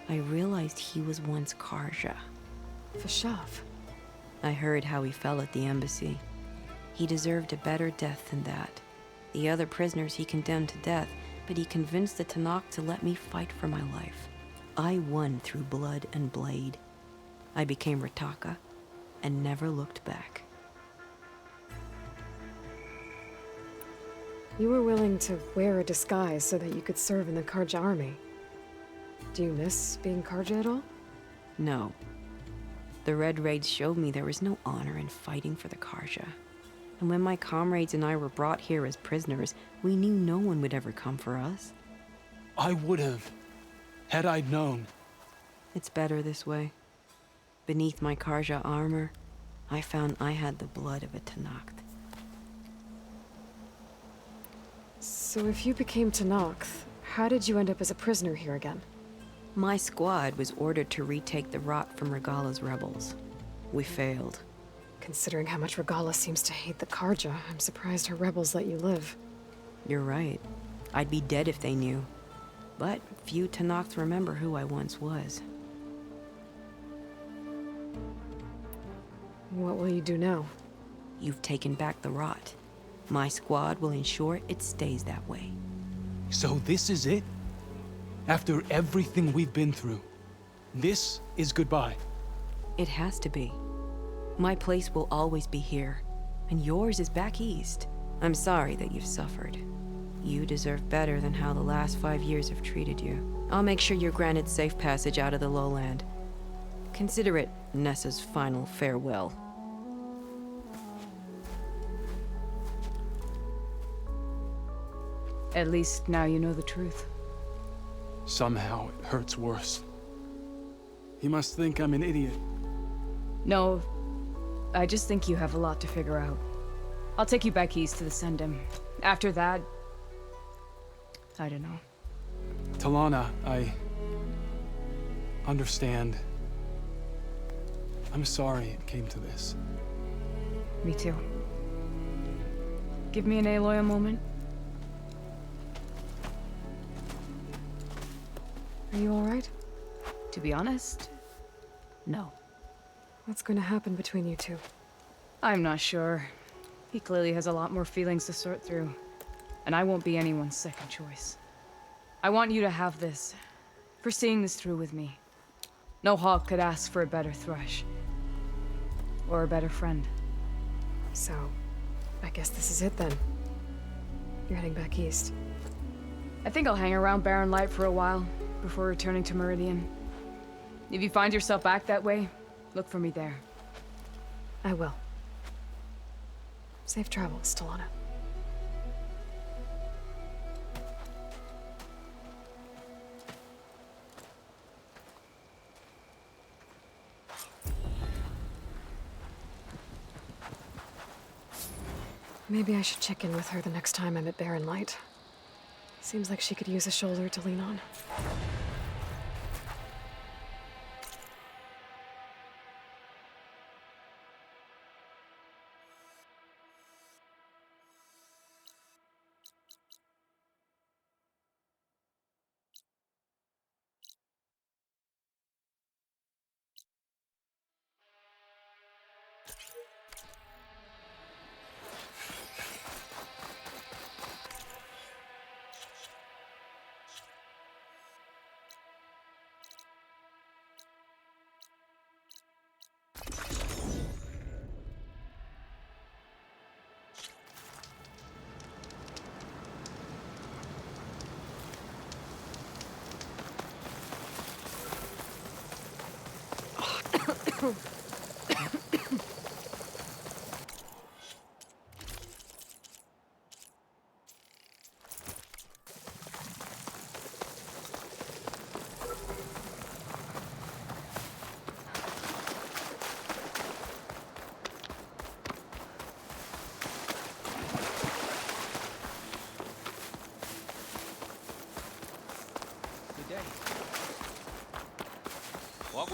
I realized he was once Karja. Vashav. I heard how he fell at the embassy. He deserved a better death than that. The other prisoners he condemned to death, but he convinced the Tenakth to let me fight for my life. I won through blood and blade. I became Rataka and never looked back. You were willing to wear a disguise so that you could serve in the Karja army. Do you miss being Karja at all? No. The Red Raids showed me there was no honor in fighting for the Karja. And when my comrades and I were brought here as prisoners, we knew no one would ever come for us. I would have, had I known. It's better this way. Beneath my Karja armor, I found I had the blood of a Tenakth. So if you became Tenakth, how did you end up as a prisoner here again? My squad was ordered to retake the Rot from Regala's rebels. We failed. Considering how much Regala seems to hate the Karja, I'm surprised her rebels let you live. You're right. I'd be dead if they knew. But few Tenakth remember who I once was. What will you do now? You've taken back the Rot. My squad will ensure it stays that way. So this is it? After everything we've been through, this is goodbye? It has to be. My place will always be here, and yours is back east. I'm sorry that you've suffered. You deserve better than how the last 5 years have treated you. I'll make sure you're granted safe passage out of the lowland. Consider it Nessa's final farewell. At least now you know the truth. Somehow it hurts worse. He must think I'm an idiot. No, I just think you have a lot to figure out. I'll take you back east to the Sendem. After that, I don't know. Talana, I understand. I'm sorry it came to this. Me too. Give me an Aloy a moment. Are you all right? To be honest, no. What's going to happen between you two? I'm not sure. He clearly has a lot more feelings to sort through. And I won't be anyone's second choice. I want you to have this, for seeing this through with me. No hawk could ask for a better thrush. Or a better friend. So, I guess this is it then. You're heading back east. I think I'll hang around Barren Light for a while, before returning to Meridian. If you find yourself back that way, look for me there. I will. Safe travels, Talana. Maybe I should check in with her the next time I'm at Barren Light. Seems like she could use a shoulder to lean on.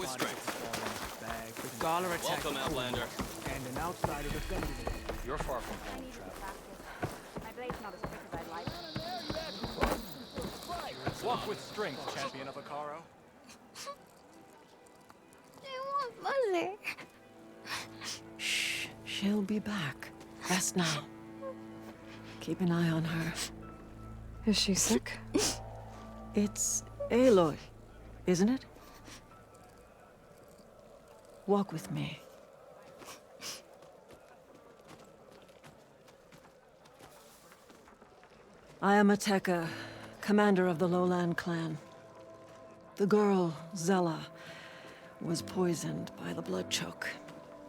with strength. Dollar attack. Welcome, Outlander. And an outsider defending it. You're far from home, traveler. My blade's not as quick as I'd like. Walk with strength, champion of Akaro. I want Mother. Shh, she'll be back. Rest now. Keep an eye on her. Is she sick? It's Aloy, isn't it? Walk with me. I am Ateka, commander of the Lowland clan. The girl, Zella, was poisoned by the blood choke.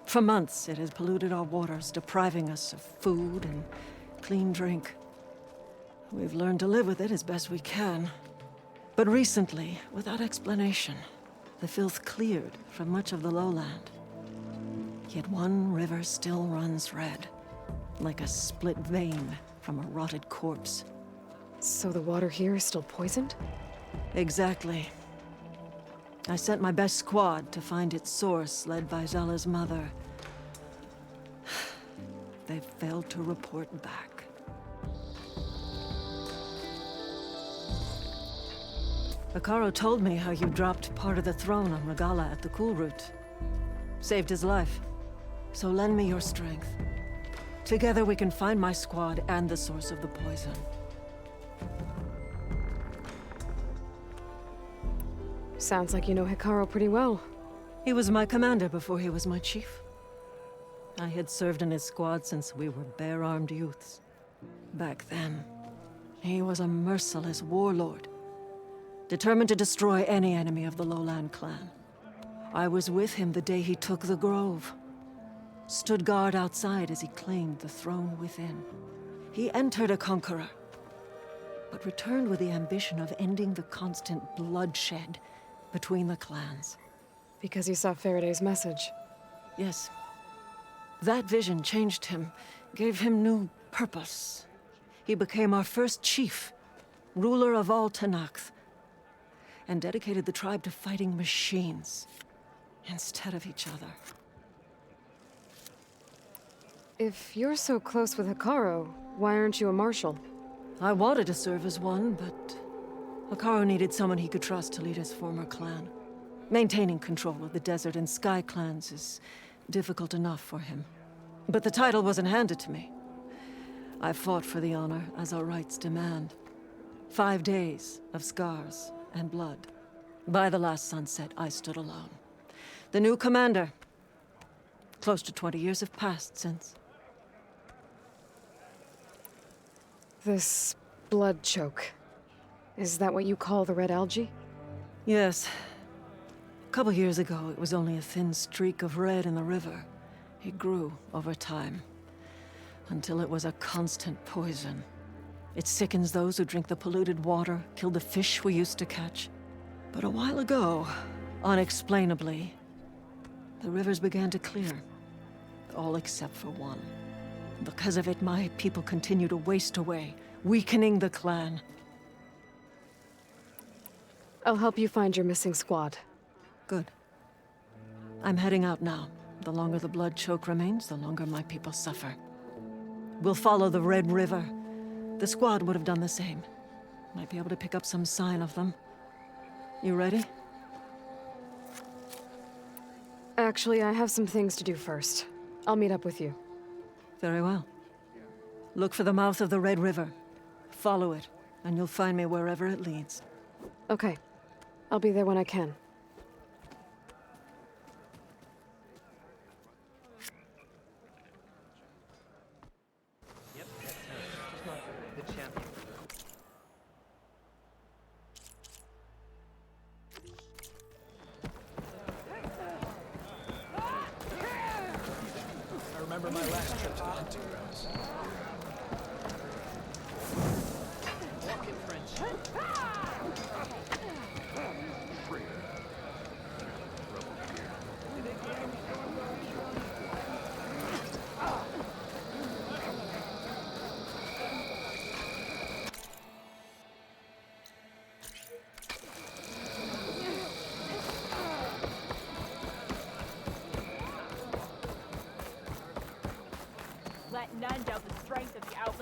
For months, it has polluted our waters, depriving us of food and clean drink. We've learned to live with it as best we can. But recently, without explanation, the filth cleared from much of the lowland. Yet one river still runs red, like a split vein from a rotted corpse. So the water here is still poisoned? Exactly. I sent my best squad to find its source, led by Zella's mother. They've failed to report back. Akaro told me how you dropped part of the throne on Regala at the Cool Route. Saved his life. So lend me your strength. Together we can find my squad and the source of the poison. Sounds like you know Hikaru pretty well. He was my commander before he was my chief. I had served in his squad since we were bare-armed youths. Back then, he was a merciless warlord, determined to destroy any enemy of the Lowland clan. I was with him the day he took the grove. Stood guard outside as he claimed the throne within. He entered a conqueror, but returned with the ambition of ending the constant bloodshed between the clans. Because you saw Faraday's message? Yes. That vision changed him, gave him new purpose. He became our first chief, ruler of all Tenakth, and dedicated the tribe to fighting machines instead of each other. If you're so close with Hikaru, why aren't you a marshal? I wanted to serve as one, but Hikaru needed someone he could trust to lead his former clan. Maintaining control of the desert and sky clans is difficult enough for him. But the title wasn't handed to me. I fought for the honor as our rights demand. 5 days of scars and blood. By the last sunset, I stood alone. The new commander. Close to 20 years have passed since. This blood choke. Is that what you call the red algae? Yes. A couple years ago, it was only a thin streak of red in the river. It grew over time, until it was a constant poison. It sickens those who drink the polluted water, killed the fish we used to catch. But a while ago, unexplainably, the rivers began to clear. All except for one. Because of it, my people continue to waste away, weakening the clan. I'll help you find your missing squad. Good. I'm heading out now. The longer the blood choke remains, the longer my people suffer. We'll follow the Red River. The squad would have done the same. Might be able to pick up some sign of them. You ready? Actually, I have some things to do first. I'll meet up with you. Very well. Look for the mouth of the Red River. Follow it, and you'll find me wherever it leads. Okay. I'll be there when I can. I remember my last trip to the hunting grounds. Walk in friendship.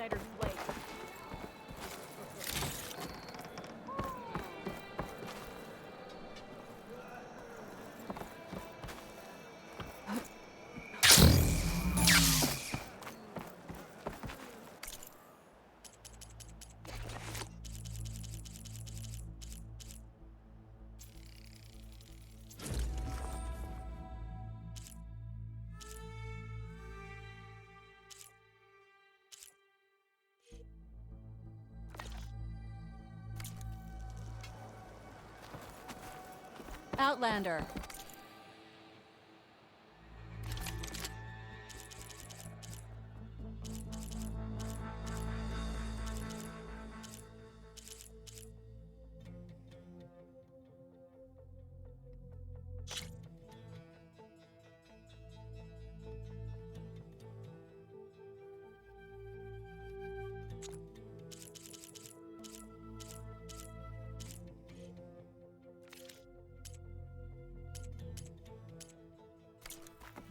outsider's way. Outlander.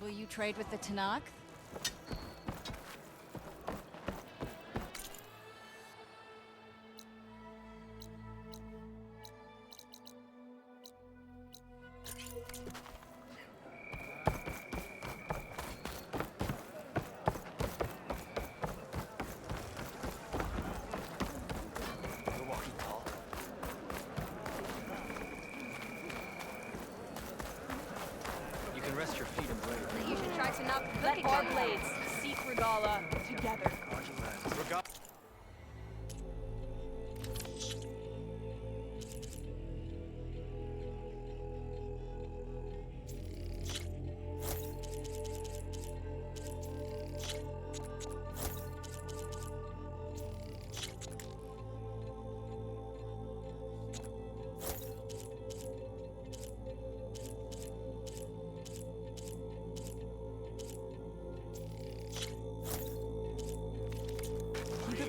Will you trade with the Tanakh? You can rest your feet and blade. You should try to knock let our blades seek Regala together.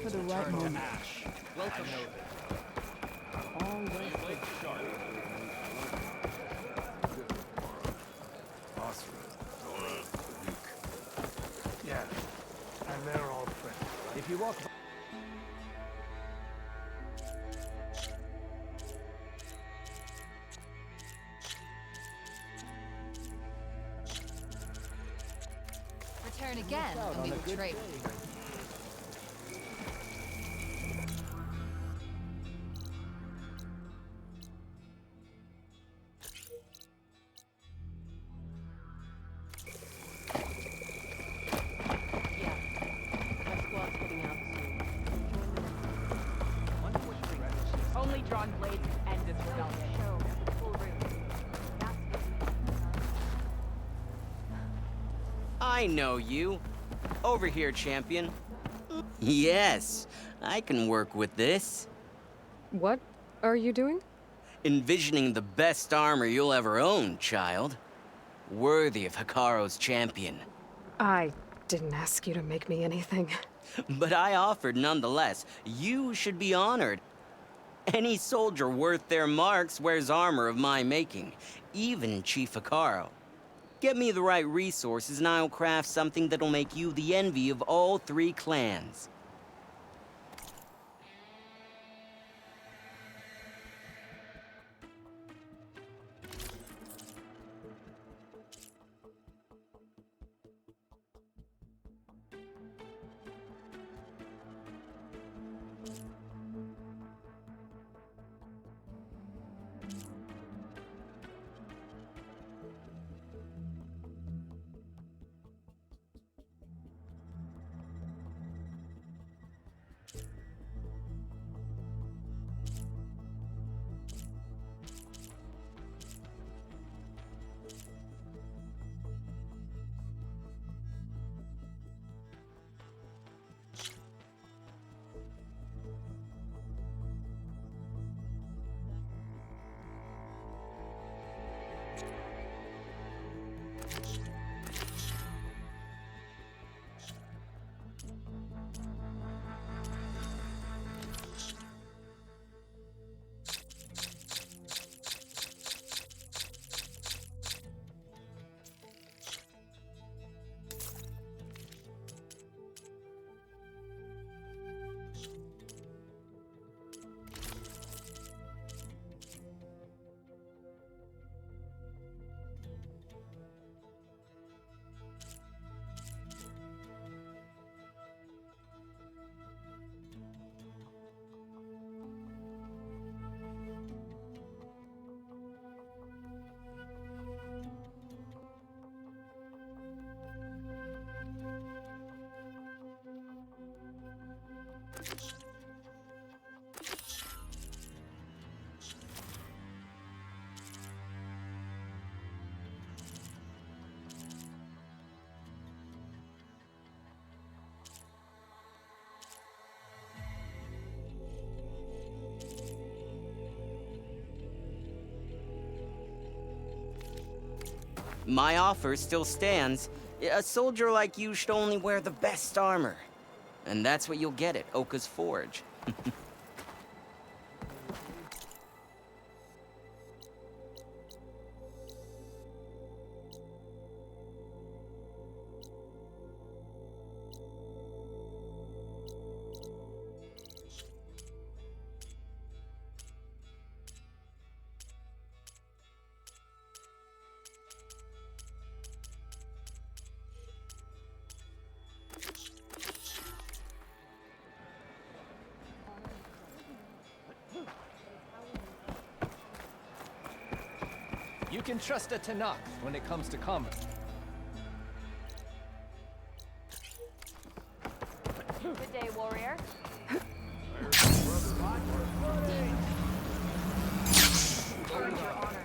For the right moment. Welcome. Always look sharp. Yeah, and they're all friends. If you walk. Return again, and we will trade. Only drawn blades end this rebellion. I know you. Over here, champion. Yes, I can work with this. What are you doing? Envisioning the best armor you'll ever own, child. Worthy of Hikaru's champion. I didn't ask you to make me anything. But I offered nonetheless. You should be honored. Any soldier worth their marks wears armor of my making, even Chief Hikaru. Get me the right resources and I'll craft something that'll make you the envy of all 3 clans. My offer still stands. A soldier like you should only wear the best armor. And that's what you'll get at Oka's Forge. You can trust a Tanakh when it comes to commerce. Good day, warrior. Your honor.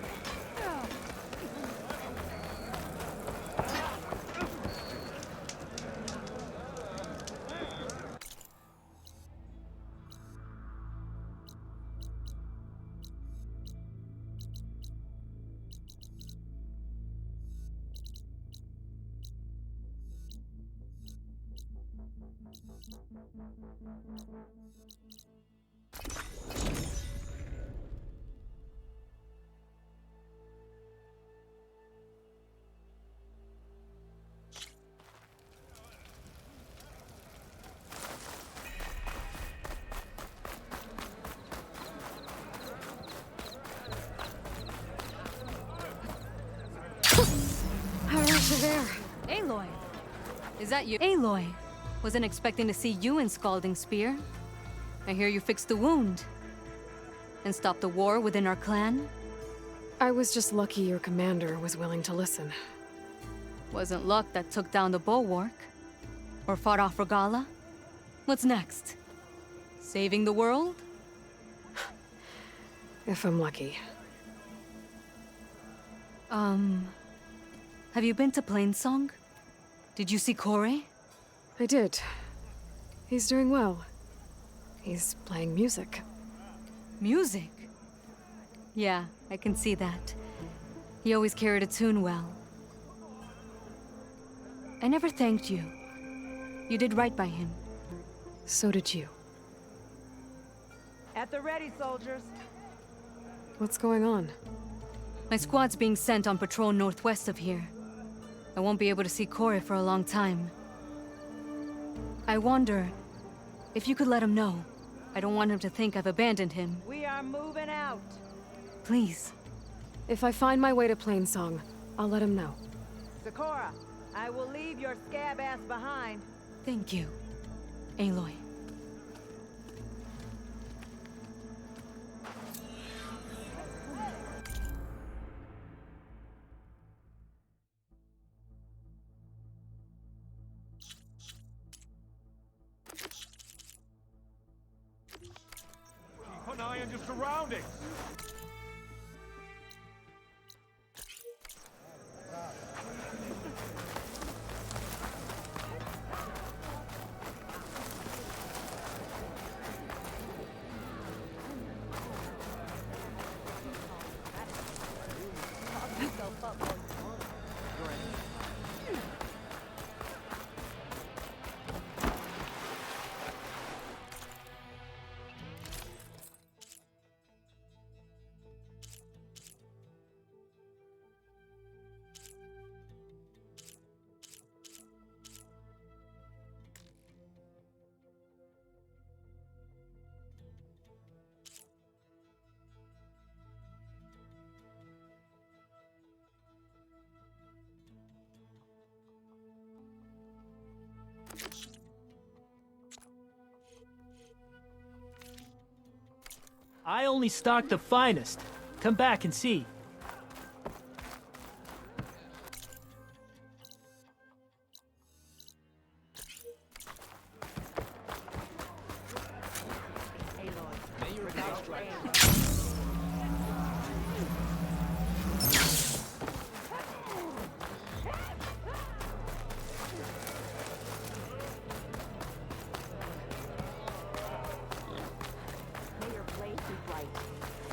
There. Aloy! Is that you? Aloy! Wasn't expecting to see you in Scalding Spear. I hear you fixed the wound. And stopped the war within our clan? I was just lucky your commander was willing to listen. Wasn't luck that took down the bulwark? Or fought off Regala? What's next? Saving the world? If I'm lucky. Have you been to Plainsong? Did you see Corey? I did. He's doing well. He's playing music. Music? Yeah, I can see that. He always carried a tune well. I never thanked you. You did right by him. So did you. At the ready, soldiers. What's going on? My squad's being sent on patrol northwest of here. I won't be able to see Corey for a long time. I wonder if you could let him know. I don't want him to think I've abandoned him. We are moving out. Please. If I find my way to Plainsong, I'll let him know. Sakura, I will leave your scab ass behind. Thank you, Aloy. Keep an eye on your surroundings. I only stock the finest. Come back and see.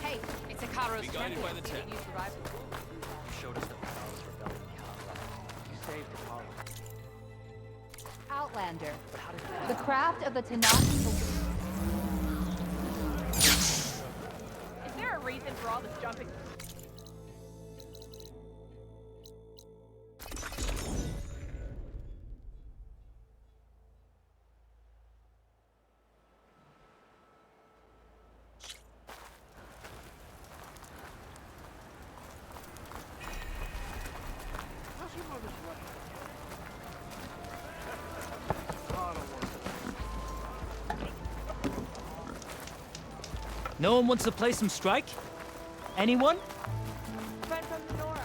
Hey, it's Ikaro's Be guided by the champion. tent. You survived. Showed us the powers rebellion Outlander. The craft of the Tanakh. Is there a reason for all this jumping? No one wants to play some strike? Anyone? Friend from the Nora.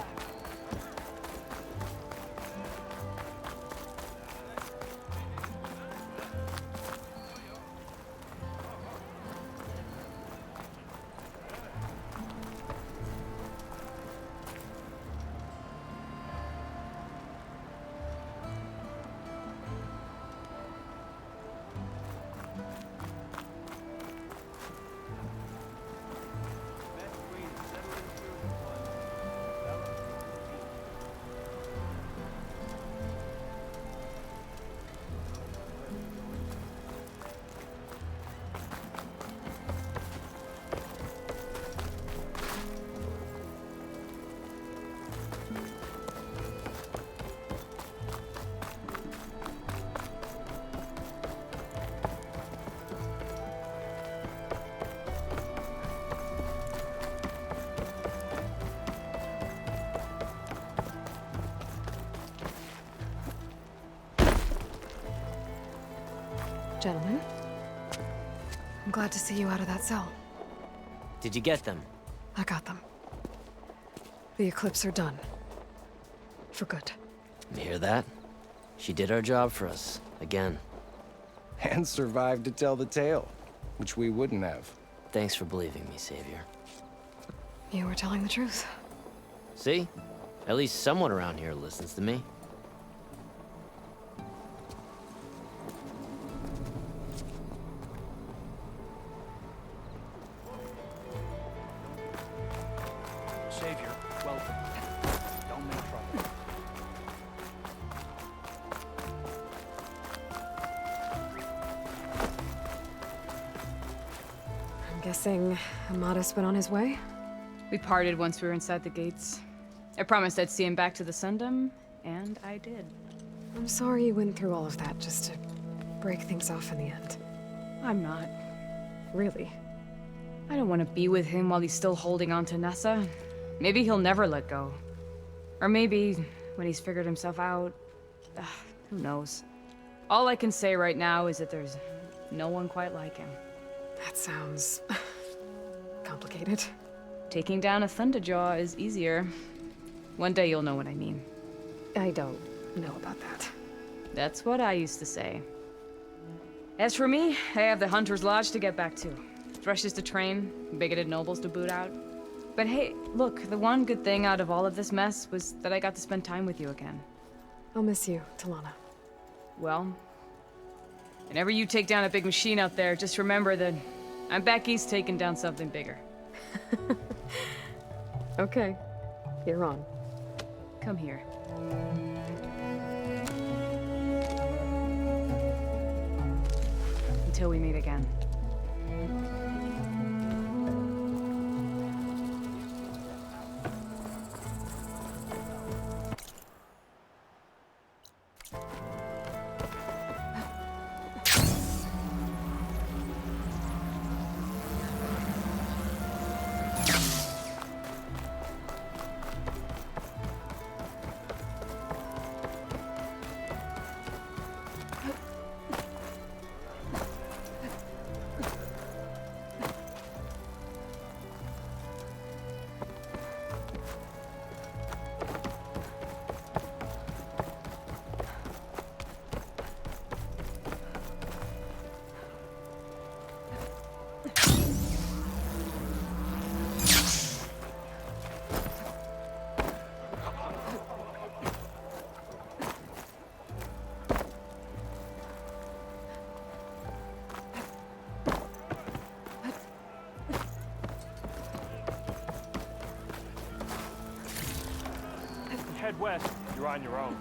Gentlemen, I'm glad to see you out of that cell. Did you get them? I got them. The Eclipse are done. For good. You hear that? She did our job for us, again. And survived to tell the tale, which we wouldn't have. Thanks for believing me, Savior. You were telling the truth. See? At least someone around here listens to me. Savior, welcome. Don't make trouble. I'm guessing Amatis went on his way? We parted once we were inside the gates. I promised I'd see him back to the Sundom, and I did. I'm sorry you went through all of that just to break things off in the end. I'm not. Really? I don't want to be with him while he's still holding on to Nessa. Maybe he'll never let go. Or maybe when he's figured himself out. Who knows? All I can say right now is that there's no one quite like him. That sounds complicated. Taking down a Thunderjaw is easier. One day you'll know what I mean. I don't know about that. That's what I used to say. As for me, I have the Hunter's Lodge to get back to. Thrushes to train, bigoted nobles to boot out. But hey, look, the one good thing out of all of this mess was that I got to spend time with you again. I'll miss you, Talana. Well, whenever you take down a big machine out there, just remember that I'm back east taking down something bigger. Okay, you're on. Come here. Until we meet again. Head west. You're on your own.